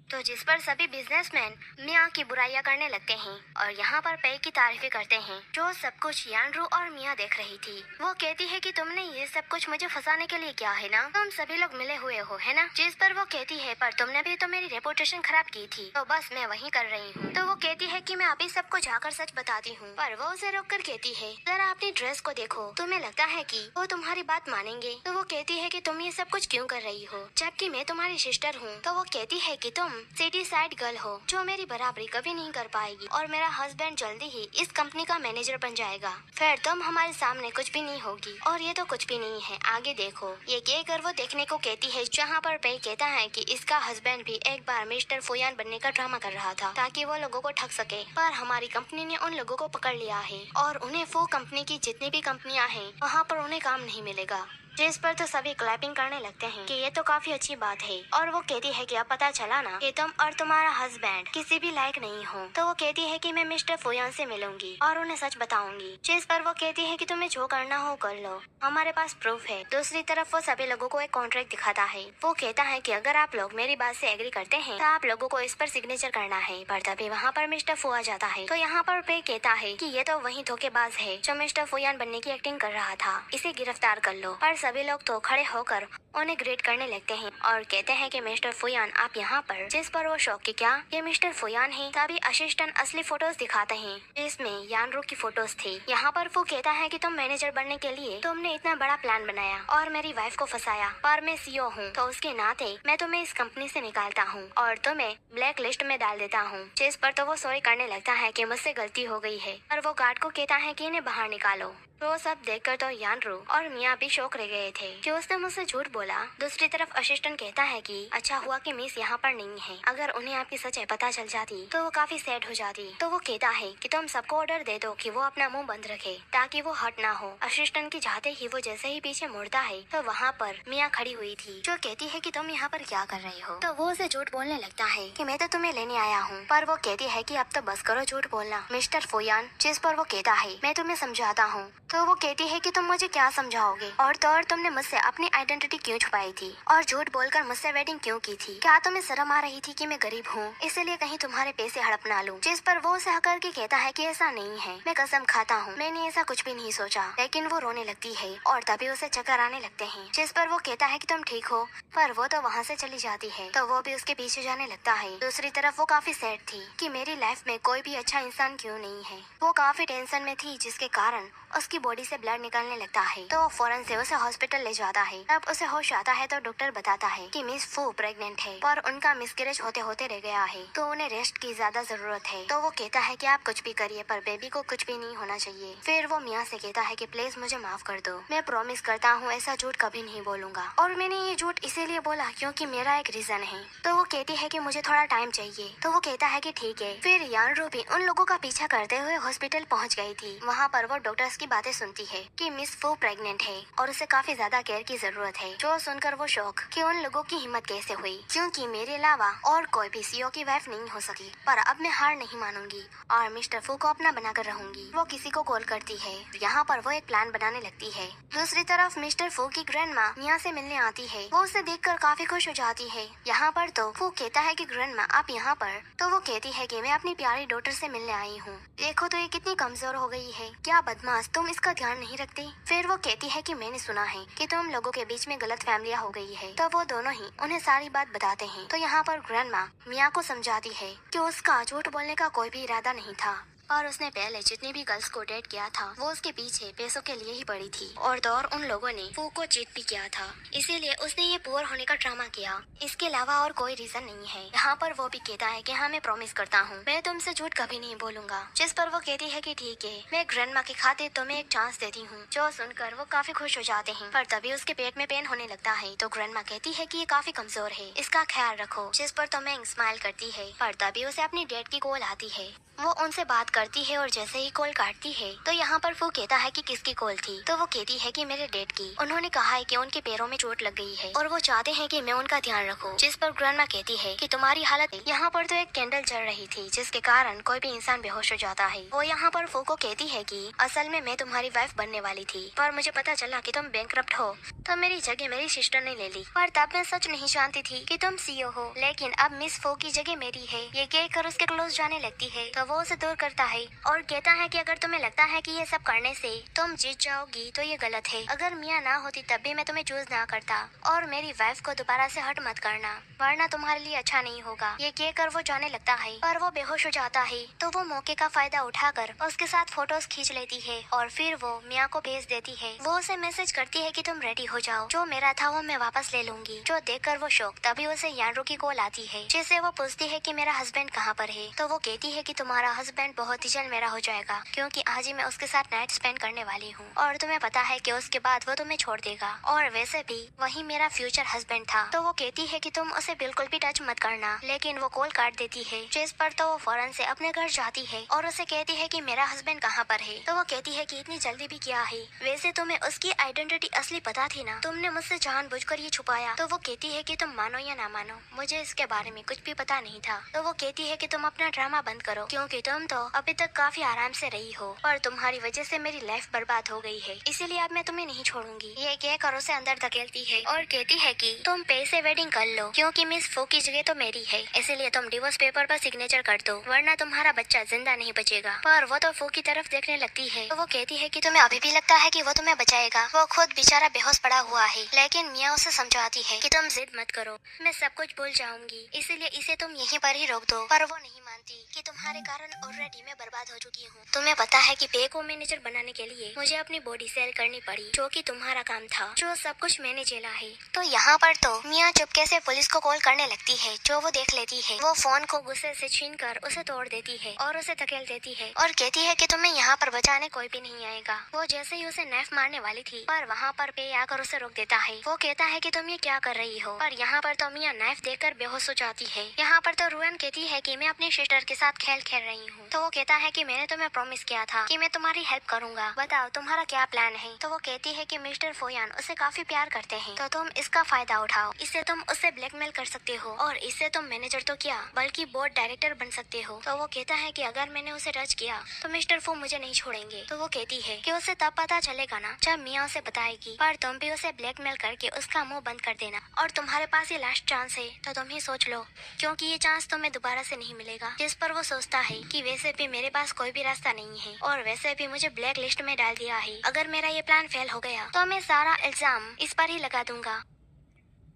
तो जिस पर सभी बिजनेसमैन मिया की बुराइयां करने लगते हैं और यहाँ पर पे की तारीफें करते हैं, जो सब कुछ यानरू और मिया देख रही थी। वो कहती है कि तुमने ये सब कुछ मुझे फंसाने के लिए किया है ना, तुम सभी लोग मिले हुए हो, है ना। जिस पर वो कहती है पर तुमने भी तो मेरी रेपुटेशन खराब की थी, तो बस मैं वही कर रही हूँ। तो वो कहती है कि मैं अभी सबको जाकर सच बताती हूँ, पर वो उसे रोक कर कहती है जरा अपनी ड्रेस को देखो, तुम्हें लगता है कि वो तुम्हारी बात मानेंगे। तो वो कहती है कि तुम ये सब कुछ क्यों कर रही हो, जबकि मैं तुम्हारी सिस्टर हूँ। तो वो कहती है कि तुम तुम सिटी साइड गर्ल हो जो मेरी बराबरी कभी नहीं कर पाएगी और मेरा हस्बैंड जल्दी ही इस कंपनी का मैनेजर बन जाएगा, फिर तुम हमारे सामने कुछ भी नहीं होगी। और ये तो कुछ भी नहीं है, आगे देखो। ये कहकर वो देखने को कहती है जहाँ पर पे कहता है कि इसका हस्बैंड भी एक बार मिस्टर फुयान बनने का ड्रामा कर रहा था ताकि वो लोगों को ठग सके, पर हमारी कंपनी ने उन लोगों को पकड़ लिया है और उन्हें वो कंपनी की जितनी भी कंपनियां हैं वहाँ पर उन्हें काम नहीं मिलेगा। जिस पर तो सभी क्लैपिंग करने लगते हैं कि ये तो काफी अच्छी बात है। और वो कहती है कि अब पता चला ना कि तुम और तुम्हारा हस्बैंड किसी भी लायक नहीं हो। तो वो कहती है कि मैं मिस्टर फुयान से मिलूंगी और उन्हें सच बताऊंगी। जिस पर वो कहती है कि तुम्हें जो करना हो कर लो, हमारे पास प्रूफ है। दूसरी तरफ वो सभी लोगों को एक कॉन्ट्रैक्ट दिखाता है। वो कहता है कि अगर आप लोग मेरी बात से एग्री करते हैं तो आप लोगों को इस पर सिग्नेचर करना है। पर तभी वहाँ पर मिस्टर फू आ जाता है। तो यहाँ पर पे कहता है कि ये तो वही धोखेबाज है जो मिस्टर फुयान बनने की एक्टिंग कर रहा था, इसे गिरफ्तार कर लो। पर सभी लोग तो खड़े होकर उन्हें ग्रेट करने लगते हैं और कहते हैं कि मिस्टर फुयान आप यहाँ पर। जिस पर वो शौक कि क्या ये मिस्टर फुयान है। तभी असिस्टेंट असली फोटोज दिखाते हैं जिसमें यानरू की फोटोज थी। यहाँ पर वो कहता है कि तुम मैनेजर बनने के लिए तुमने इतना बड़ा प्लान बनाया और मेरी वाइफ को फंसाया, पर मैं सीईओ हूँ तो उसके नाते मैं तुम्हें इस कंपनी से निकालता हूँ और तुम्हें ब्लैक लिस्ट में डाल देता हूँ। जिस पर तो वो सॉरी करने लगता है कि मुझसे गलती हो गई है और वो गार्ड को कहता है कि इन्हें बाहर निकालो। तो वो सब देखकर तो यानरू और मियाँ भी शौक रह गए थे कि उसने मुझसे झूठ बोला। दूसरी तरफ असिस्टेंट कहता है कि अच्छा हुआ कि मिस यहाँ पर नहीं है, अगर उन्हें आपकी सच्चाई पता चल जाती तो वो काफी सैड हो जाती। तो वो कहता है कि तुम सबको ऑर्डर दे दो कि वो अपना मुंह बंद रखे ताकि वो हट ना हो। असिस्टेंट की चाहते ही वो जैसे ही पीछे मुड़ता है तो वहाँ पर मियाँ खड़ी हुई थी जो कहती है कि तुम यहाँ पर क्या कर रही हो। तो वो उसे झूठ बोलने लगता है कि मैं तो तुम्हें लेने आया हूँ, पर वो कहती है कि अब तो बस करो झूठ बोलना मिस्टर फुयान। जिस पर वो कहता है मैं तुम्हें समझाता हूँ। तो वो कहती है कि तुम मुझे क्या समझाओगे और तो और तुमने मुझसे अपनी आइडेंटिटी क्यों छुपाई थी और झूठ बोलकर मुझसे वेडिंग क्यों की थी। क्या तुम्हें शर्म आ रही थी कि मैं गरीब हूँ इसलिए कहीं तुम्हारे पैसे हड़प ना लूं। जिस पर वो उसे हकर के कहता है कि ऐसा नहीं है, मैं कसम खाता हूँ मैंने ऐसा कुछ भी नहीं सोचा। लेकिन वो रोने लगती है और तभी उसे चक्कर आने लगते हैं। जिस पर वो कहता है कि तुम ठीक हो, पर वो तो वहाँ से चली जाती है तो वो भी उसके पीछे जाने लगता है। दूसरी तरफ वो काफी सैड थी कि मेरी लाइफ में कोई भी अच्छा इंसान क्यों नहीं है। वो काफी टेंशन में थी जिसके कारण उसकी बॉडी से ब्लड निकलने लगता है। तो वो फौरन से उसे हॉस्पिटल ले जाता है। तब उसे होश आता है तो डॉक्टर बताता है कि मिस फू प्रेग्नेंट है पर उनका मिसकैरेज होते होते रह गया है तो उन्हें रेस्ट की ज्यादा जरूरत है। तो वो कहता है कि आप कुछ भी करिए पर बेबी को कुछ भी नहीं होना चाहिए। फिर वो मियाँ से कहता है कि प्लीज मुझे माफ कर दो, मैं प्रॉमिस करता हूँ ऐसा झूठ कभी नहीं बोलूंगा और मैंने ये झूठ इसीलिए बोला क्योंकि मेरा एक रीजन है। तो वो कहती है कि मुझे थोड़ा टाइम चाहिए। तो वो कहता है कि ठीक है। फिर यानरू भी उन लोगों का पीछा करते हुए हॉस्पिटल पहुँच गई थी। वहाँ पर वो डॉक्टर्स की बातें सुनती है कि मिस फू प्रेग्नेंट है और उसे काफी ज्यादा केयर की जरूरत है। जो सुनकर वो शौक कि उन लोगों की हिम्मत कैसे हुई क्योंकि मेरे अलावा और कोई भी सीईओ की वाइफ नहीं हो सकी। पर अब मैं हार नहीं मानूंगी और मिस्टर फू को अपना बनाकर रहूंगी। वो किसी को कॉल करती है। यहाँ पर वो एक प्लान बनाने लगती है। दूसरी तरफ मिस्टर फू की ग्रैंडमा मियाँ से मिलने आती है। वो उसे देखकर काफी खुश हो जाती है। यहाँ पर तो फू कहता है कि ग्रैंडमा आप यहाँ पर। तो वो कहती है कि मैं अपनी प्यारी डॉटर से मिलने आई हूँ, देखो तो ये कितनी कमजोर हो गई है, क्या बदमाश तुम इसका ध्यान नहीं रखती। फिर वो कहती है कि मैंने सुना है कि तुम लोगों के बीच में गलत फैमिलियाँ हो गई है। तो वो दोनों ही उन्हें सारी बात बताते हैं। तो यहाँ पर ग्रैंडमा मियाँ को समझाती है कि उसका झूठ बोलने का कोई भी इरादा नहीं था और उसने पहले जितनी भी गर्ल्स को डेट किया था वो उसके पीछे पैसों के लिए ही पड़ी थी और तो और उन लोगों ने फू को चीट भी किया था, इसीलिए उसने ये पुअर होने का ड्रामा किया। इसके अलावा और कोई रीजन नहीं है। यहाँ पर वो भी कहता है कि हाँ मैं प्रॉमिस करता हूँ मैं तुमसे झूठ कभी नहीं बोलूंगा। जिस पर वो कहती है कि ठीक है मैं ग्रैंडमा की खातिर तुम्हें एक चांस देती हूँ। जो सुनकर वो काफी खुश हो जाते हैं। पर तभी उसके पेट में पेन होने लगता है तो ग्रैंडमा कहती है कि ये काफी कमजोर है, इसका ख्याल रखो। जिस पर तो मैंग स्माइल करती है। पर तभी उसे अपनी डेट की कॉल आती है। वो उनसे बात करती है और जैसे ही कॉल काटती है तो यहाँ पर वो कहता है कि किसकी कॉल थी। तो वो कहती है कि मेरे डैड की। उन्होंने कहा है कि उनके पैरों में चोट लग गई है और वो चाहते हैं कि मैं उनका ध्यान रखूं। जिस पर ग्रैंडमा कहती है कि तुम्हारी हालत यहाँ पर तो एक कैंडल जल रही थी जिसके कारण कोई भी इंसान बेहोश हो जाता है। वो यहाँ पर फू को कहती है कि असल में मैं तुम्हारी वाइफ बनने वाली थी पर मुझे पता चला कि तुम बैंकरप्ट हो तो मेरी जगह मेरी सिस्टर ने ले ली। पर तब मैं सच नहीं जानती थी कि तुम सीईओ हो, लेकिन अब मिस फू की जगह मेरी है। ये कहकर उसके क्लोज जाने लगती है तो वो उसे दूर करता है और कहता है कि अगर तुम्हें लगता है कि ये सब करने से तुम जीत जाओगी तो ये गलत है। अगर मियाँ ना होती तब भी मैं तुम्हें चूज ना करता और मेरी वाइफ को दोबारा से हर्ट मत करना, वरना तुम्हारे लिए अच्छा नहीं होगा। ये कहकर वो जाने लगता है पर वो बेहोश हो जाता है। तो वो मौके का फायदा उठाकर उसके साथ फोटोज खींच लेती है और फिर वो मियाँ को भेज देती है। वो उसे मैसेज करती है कि तुम रेडी हो जाओ, जो मेरा था वो मैं वापस ले लूंगी। जो देखकर वो शौक, तभी उसे यानरू की कॉल आती है जिससे वो पूछती है कि मेरा हस्बैंड कहाँ पर है। तो वो कहती है कि तुम्हारा हस्बैंड बहुत ही जल्द मेरा हो जाएगा, क्योंकि आज ही मैं उसके साथ नाइट स्पेंड करने वाली हूँ और तुम्हें पता है कि उसके बाद वो तुम्हें छोड़ देगा और वैसे भी वही मेरा फ्यूचर हस्बैंड था। तो वो कहती है कि तुम उसे बिल्कुल भी टच मत करना, लेकिन वो कॉल काट देती है। जिस पर तो वो फौरन से अपने घर जाती है और उसे कहती है कि मेरा हस्बैंड कहाँ पर है। तो वो कहती है कि इतनी जल्दी भी क्या है, वैसे तुम्हें उसकी आइडेंटिटी असली पता थी ना, तुमने मुझसे जानबूझकर ये छुपाया। तो वो कहती है कि तुम मानो या ना मानो, मुझे इसके बारे में कुछ भी पता नहीं था। तो वो कहती है कि तुम अपना ड्रामा बंद करो, क्योंकि तुम तो अभी तक काफी आराम से रही हो और तुम्हारी वजह से मेरी लाइफ बर्बाद हो गई है, इसीलिए अब मैं तुम्हें नहीं छोड़ूंगी। ये कहकर उसे अंदर धकेलती है और कहती है कि तुम पैसे वेडिंग कर लो, क्योंकि मिस फो की जगह तो मेरी है, इसीलिए तुम डिवोर्स पेपर पर सिग्नेचर कर दो, वरना तुम्हारा बच्चा जिंदा नहीं बचेगा। पर वो तो फो की तरफ देखने लगती है। तो वो कहती है कि तुम्हें अभी भी लगता है कि वो तुम्हें बचाएगा। वो खुद बेचारा बेहोश पड़ा हुआ है, लेकिन मियाँ उसे समझाती है कि तुम जिद मत करो, मैं सब कुछ भूल जाऊंगी, इसीलिए इसे तुम यहीं पर ही रोक दो। पर वो नहीं मानती कि तुम्हारे कारण ऑलरेडी मैं बर्बाद हो चुकी हूँ। तुम्हें पता है कि पे को मैनेजर बनाने के लिए मुझे अपनी बॉडी सेल करनी पड़ी, जो कि तुम्हारा काम था, जो सब कुछ मैंने झेला है। तो यहाँ पर तो मियाँ चुपके से पुलिस को कॉल करने लगती है, जो वो देख लेती है। वो फोन को गुस्से से छीनकर उसे तोड़ देती है और उसे धकेल देती है और कहती है कि तुम्हें यहाँ पर बचाने कोई भी नहीं आएगा। वो जैसे ही उसे नाइफ मारने वाली थी, पर वहाँ पर पे आकर उसे रोक देता है। वो कहता है कि तुम ये क्या कर रही हो, पर यहाँ पर तो मियाँ नाइफ देकर बेहोश हो जाती है। यहाँ पर तो रुएन कहती है कि मैं अपनी सिस्टर के साथ खेल खेल रही हूँ। तो वो कहता है कि मैंने तुम्हें प्रॉमिस किया था कि मैं तुम्हारी हेल्प करूंगा, बताओ तुम्हारा क्या प्लान है। तो वो कहती है कि मिस्टर फोयान उसे काफी प्यार करते हैं, तो तुम इसका फायदा उठाओ, इससे तुम उसे ब्लैकमेल कर सकते हो और इससे तुम मैनेजर तो क्या बल्कि बोर्ड डायरेक्टर बन सकते हो। तो वो कहता है कि अगर मैंने उसे टच किया तो मिस्टर फो मुझे नहीं छोड़ेंगे। तो वो कहती है कि उसे तब पता चलेगा ना जब मियाँ उसे बताएगी, पर तुम भी उसे ब्लैकमेल करके उसका मुंह बंद कर देना और तुम्हारे पास ये लास्ट चांस है, तो तुम ही सोच लो, क्योंकि ये चांस तुम्हें दोबारा से नहीं मिलेगा। जिस पर वो सोचता है कि वैसे भी मेरे पास कोई भी रास्ता नहीं है और वैसे भी मुझे ब्लैक लिस्ट में डाल दिया है, अगर मेरा ये प्लान फेल हो गया तो मैं सारा इल्जाम इस पर ही लगा दूंगा।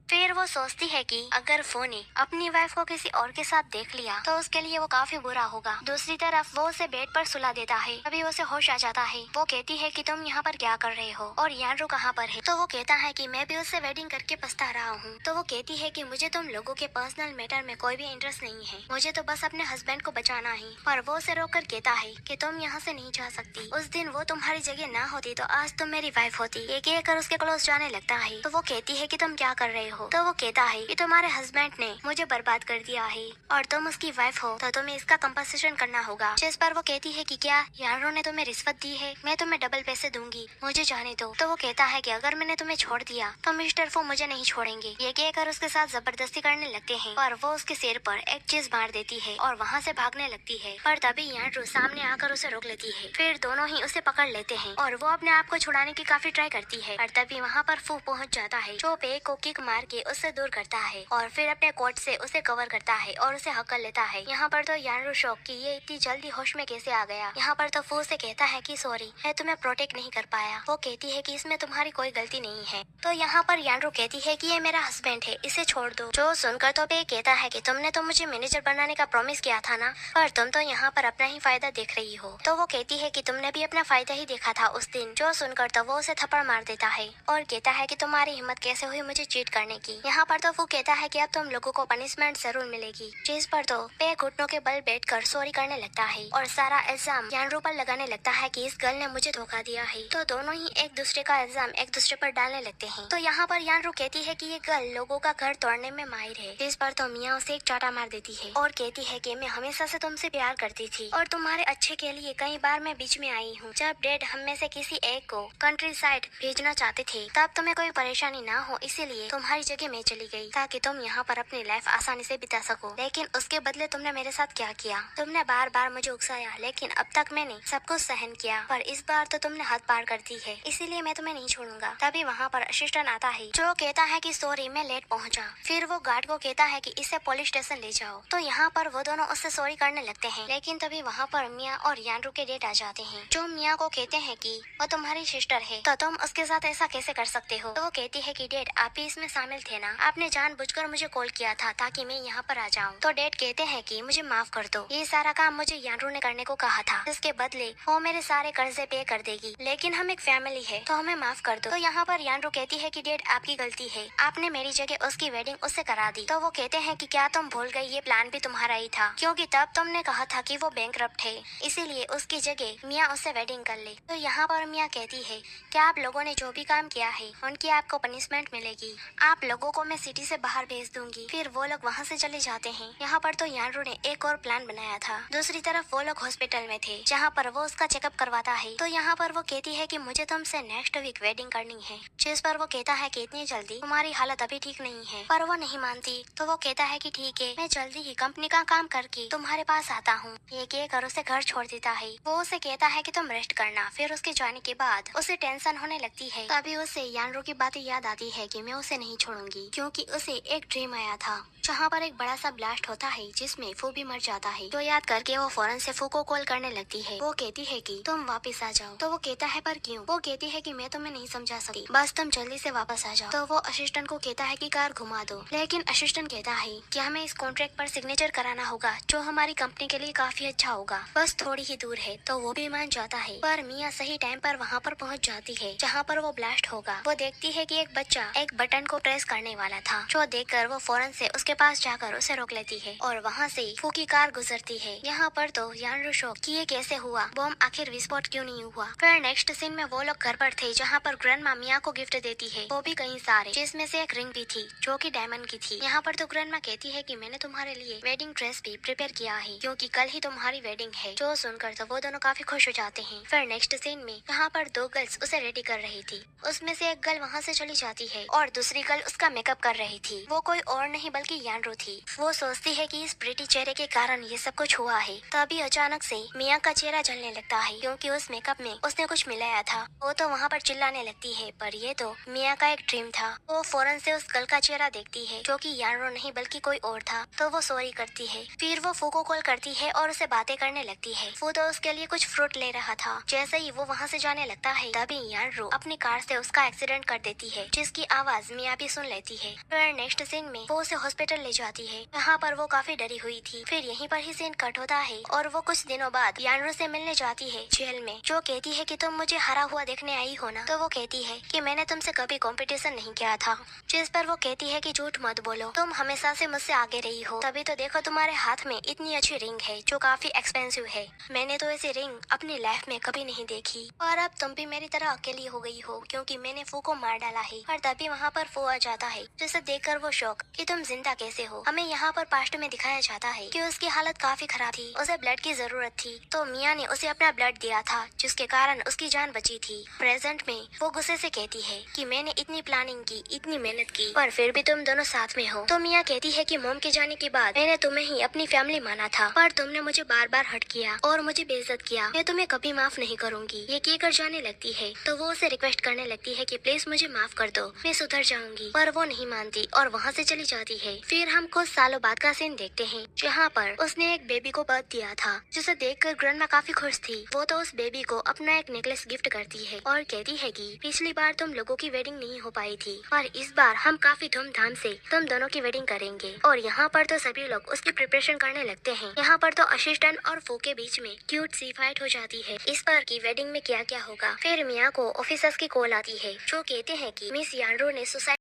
फिर वो सोचती है कि अगर फो ने अपनी वाइफ को किसी और के साथ देख लिया तो उसके लिए वो काफी बुरा होगा। दूसरी तरफ वो उसे बेड पर सुला देता है, तभी उसे होश आ जाता है। वो कहती है कि तुम यहाँ पर क्या कर रहे हो और यानरू कहाँ पर है। तो वो कहता है कि मैं भी उससे वेडिंग करके पछता रहा हूँ। तो वो कहती है कि मुझे तुम लोगों के पर्सनल मैटर में कोई भी इंटरेस्ट नहीं है, मुझे तो बस अपने हस्बैंड को बचाना है। पर वो उसे रोककर कहता है कि तुम यहाँ से नहीं जा सकती, उस दिन वो तुम्हारी जगह ना होती तो आज तुम मेरी वाइफ होती। ये कहकर उसके क्लोज जाने लगता है। तो वो कहती है कि तुम क्या कर रहे हो। तो वो कहता है कि तुम्हारे हस्बैंड ने मुझे बर्बाद कर दिया है और तुम उसकी वाइफ हो, तो तुम्हें इसका कंपनसेशन करना होगा। जिस पर वो कहती है कि क्या यारो ने तुम्हें रिश्वत दी है, मैं तुम्हें डबल पैसे दूंगी, मुझे जाने दो। तो वो कहता है कि अगर मैंने तुम्हें छोड़ दिया तो मिस्टर फो मुझे नहीं छोड़ेंगे। ये कहकर उसके साथ जबरदस्ती करने लगते हैं और वो उसके सिर पर एक चीज मार देती है और वहाँ से भागने लगती है। पर तभी यारो सामने आकर उसे रोक लेती है। फिर दोनों ही उसे पकड़ लेते हैं और वो अपने आप को छुड़ाने की काफी ट्राई करती है, पर तभी वहाँ पर फू पहुँच जाता है, जो पे को किक मार के उससे दूर करता है और फिर अपने कोट से उसे कवर करता है और उसे हक कर लेता है। यहाँ पर तो यानरू शॉक कि ये इतनी जल्दी होश में कैसे आ गया। यहाँ पर तो फू से कहता है कि सॉरी, मैं तुम्हें प्रोटेक्ट नहीं कर पाया। वो कहती है कि इसमें तुम्हारी कोई गलती नहीं है। तो यहाँ पर यानरू कहती है कि ये मेरा हस्बैंड है, इसे छोड़ दो। जो सुनकर तो पे कहता है कि तुमने तो मुझे मैनेजर बनाने का प्रॉमिस किया था ना, पर तुम तो यहाँ पर अपना ही फायदा देख रही हो। तो वो कहती है कि तुमने भी अपना फायदा ही देखा था उस दिन। जो सुनकर तो वो उसे थप्पड़ मार देता है और कहता है कि तुम्हारी हिम्मत कैसे हुई मुझे चीट करने की। यहाँ पर तो वो कहता है कि अब तुम लोगों को पनिशमेंट जरूर मिलेगी। जिस पर तो पे घुटनों के बल बैठकर सॉरी करने लगता है और सारा इल्जाम यानरू पर लगाने लगता है कि इस गर्ल ने मुझे धोखा दिया है। तो दोनों ही एक दूसरे का इल्जाम एक दूसरे पर डालने लगते हैं। तो यहाँ पर यानरू कहती है कि ये गर्ल लोगों का घर तोड़ने में माहिर है। जिस पर तो मियाँ उसे एक चाटा मार देती है और कहती है कि मैं हमेशा से तुमसे प्यार करती थी और तुम्हारे अच्छे के लिए कई बार मैं बीच में आई हूँ। जब डैड हम में से किसी एक को कंट्री साइड भेजना चाहते थे तब तुम्हें कोई परेशानी ना हो, इसीलिए तुम्हारी जगह में चली गई ताकि तुम यहाँ पर अपनी लाइफ आसानी से बिता सको, लेकिन उसके बदले तुमने मेरे साथ क्या किया? तुमने बार बार मुझे उकसाया, लेकिन अब तक मैंने सब कुछ सहन किया, पर इस बार तो तुमने हद पार कर दी है, इसीलिए मैं तुम्हें नहीं छोड़ूंगा। तभी वहाँ पर असिस्टेंट आता है जो कहता है कि सॉरी मैं लेट पहुँचा। फिर वो गार्ड को कहता है कि इसे पुलिस स्टेशन ले जाओ। तो यहाँ पर वो दोनों उससे सॉरी करने लगते हैं, लेकिन तभी वहाँ पर मिया और यानरू के डेट आ जाते हैं जो मिया को कहते हैं कि वो तुम्हारी सिस्टर है, तो तुम उसके साथ ऐसा कैसे कर सकते हो? तो वो कहती है कि डेड आप भी इसमें शामिल थे ना, आपने जानबूझकर मुझे कॉल किया था ताकि मैं यहाँ पर आ जाऊँ। तो डेड कहते हैं कि मुझे माफ कर दो, ये सारा काम मुझे यानरू ने करने को कहा था, इसके बदले वो मेरे सारे कर्जे पे कर देगी, लेकिन हम एक फैमिली है तो हमें माफ कर दो। तो यहाँ पर यानरू कहती है कि डेड आपकी गलती है, आपने मेरी जगह उसकी वेडिंग उससे करा दी। तो वो कहते हैं कि क्या तुम भूल गई, ये प्लान भी तुम्हारा ही था, क्योंकि तब तुमने कहा था कि वो बैंकरप्ट है, इसीलिए उसकी जगह मिया उससे वेडिंग कर ले। तो यहाँ पर मिया कहती है कि आप लोगों ने जो भी काम किया है उनकी आपको पनिशमेंट मिलेगी, आप लोगों को मैं सिटी से बाहर भेज दूंगी। फिर वो लोग वहाँ से चले जाते हैं। यहाँ पर तो यानरू ने एक और प्लान बनाया था। दूसरी तरफ वो लोग हॉस्पिटल में थे जहाँ पर वो उसका चेकअप करवाता है। तो यहाँ पर वो कहती है कि मुझे तुमसे नेक्स्ट वीक वेडिंग करनी है, जिस पर वो कहता है कि इतनी जल्दी, तुम्हारी हालत अभी ठीक नहीं है। पर वो नहीं मानती, तो वो कहता है कि ठीक है, मैं जल्दी ही कंपनी का काम करके तुम्हारे पास आता हूँ। ये कहकर उसे घर छोड़ देता है। वो उसे कहता है कि तुम रेस्ट करना। फिर उसके जाने के बाद उसे टेंशन होने लगती है। तभी उसे यानरू की बातें याद आती है कि मैं उसे नहीं छोड़ूंगी, क्योंकि उसे एक ड्रीम आया था जहाँ पर एक बड़ा सा ब्लास्ट होता है जिसमें फू भी मर जाता है। तो याद करके वो फौरन से फू को कॉल करने लगती है। वो कहती है कि तुम वापस आ जाओ। तो वो कहता है पर क्यों? वो कहती है कि मैं तुम्हें नहीं समझा सकती, बस तुम जल्दी से वापस आ जाओ। तो वो असिस्टेंट को कहता है कि कार घुमा दो, लेकिन असिस्टेंट कहता है कि हमें इस कॉन्ट्रैक्ट पर सिग्नेचर कराना होगा जो हमारी कंपनी के लिए काफी अच्छा होगा, बस थोड़ी ही दूर है। तो वो भी मान जाता है, पर मिया सही टाइम पर वहाँ पर पहुँच जाती है जहाँ पर वो ब्लास्ट होगा। वो देखती है कि एक बच्चा एक बटन को प्रेस करने वाला था, जो देखकर वो फौरन से उसके पास जाकर उसे रोक लेती है और वहाँ से फू की कार गुजरती है। यहाँ पर तो यानरू शॉक कि ये कैसे हुआ, बम आखिर विस्फोट क्यों नहीं हुआ। फिर नेक्स्ट सीन में वो लोग घर पर थे जहाँ पर ग्रैंडमा मिया को गिफ्ट देती है, वो भी कई सारे, जिसमें से एक रिंग भी थी जो कि डायमंड की थी। यहाँ पर तो ग्रैंडमा कहती है कि मैंने तुम्हारे लिए वेडिंग ड्रेस भी प्रिपेयर किया है, क्योंकि कल ही तुम्हारी वेडिंग है। जो सुनकर तो वो दोनों काफी खुश हो जाते हैं। फिर नेक्स्ट सीन में यहाँ पर दो गर्ल्स उसे रेडी कर रही थी, उसमें से एक गर्ल वहाँ से चली जाती है और दूसरी गर्ल उसका मेकअप कर रही थी। वो कोई और नहीं बल्कि यानरू थी। वो सोचती है कि इस प्रिटी चेहरे के कारण ये सब कुछ हुआ है। तभी अचानक से मिया का चेहरा जलने लगता है, क्योंकि उस मेकअप में उसने कुछ मिलाया था। वो तो वहाँ पर चिल्लाने लगती है, पर ये तो मिया का एक ड्रीम था। वो फौरन से उस गर्ल का चेहरा देखती है जो कि यानरू नहीं बल्कि कोई और था। तो वो सॉरी करती है। फिर वो फू को कॉल करती है और उसे बातें करने लगती है। फू तो उसके लिए कुछ फ्रूट ले रहा था। जैसे ही वो वहाँ से जाने लगता है, तभी यानरू अपनी कार से उसका एक्सीडेंट कर देती है, जिसकी आवाज मिया भी सुन लेती है। फिर नेक्स्ट सीन में वो उसे हॉस्पिटल ले जाती है। यहाँ पर वो काफी डरी हुई थी। फिर यहीं पर ही सीन कट होता है और वो कुछ दिनों बाद यानरू से मिलने जाती है जेल में, जो कहती है कि तुम मुझे हरा हुआ देखने आई हो ना। तो वो कहती है कि मैंने तुमसे कभी कंपटीशन नहीं किया था, जिस पर वो कहती है कि झूठ मत बोलो, तुम हमेशा से मुझसे आगे रही हो। तभी तो देखो तुम्हारे हाथ में इतनी अच्छी रिंग है जो काफी एक्सपेंसिव है। मैंने तो ऐसी रिंग अपनी लाइफ में कभी नहीं देखी, और अब तुम भी मेरी तरह अकेली हो गई हो क्योंकि मैंने फू को मार डाला है। और तभी वहाँ पर फू आ जाता है, जिसे देखकर वो शौक कि तुम जिंदा कैसे हो। हमें यहाँ पर पास्ट में दिखाया जाता है कि उसकी हालत काफी खराब थी, उसे ब्लड की जरूरत थी, तो मिया ने उसे अपना ब्लड दिया था, जिसके कारण उसकी जान बची थी। प्रेजेंट में वो गुस्से से कहती है कि मैंने इतनी प्लानिंग की, इतनी मेहनत की, पर फिर भी तुम दोनों साथ में हो। तो मिया कहती है कि मॉम के जाने के बाद मैंने तुम्हें ही अपनी फैमिली माना था, पर तुमने मुझे बार बार हर्ट किया और मुझे बेइज्जत किया। मैं तुम्हें कभी माफ नहीं करूंगी। ये कहकर जाने लगती है, तो वो उसे रिक्वेस्ट करने लगती है कि प्लीज मुझे माफ कर दो, मैं सुधर जाऊंगी। पर वो नहीं मानती और वहाँ से चली जाती है। फिर हम कुछ सालों बाद का सीन देखते हैं जहाँ पर उसने एक बेबी को बर्थ दिया था, जिसे देखकर ग्रैंडमा काफी खुश थी। वो तो उस बेबी को अपना एक नेकलेस गिफ्ट करती है और कहती है कि पिछली बार तुम लोगों की वेडिंग नहीं हो पाई थी, पर इस बार हम काफी धूमधाम से तुम दोनों की वेडिंग करेंगे। और यहाँ पर तो सभी लोग उसकी प्रिपरेशन करने लगते हैं। यहाँ पर तो असिस्टेंट और फू के बीच में क्यूट सी फाइट हो जाती है इस बार की वेडिंग में क्या क्या होगा। फिर मिया को ऑफिसर्स की कॉल आती है जो कहते हैं कि मिस यानरू ने सुसाइड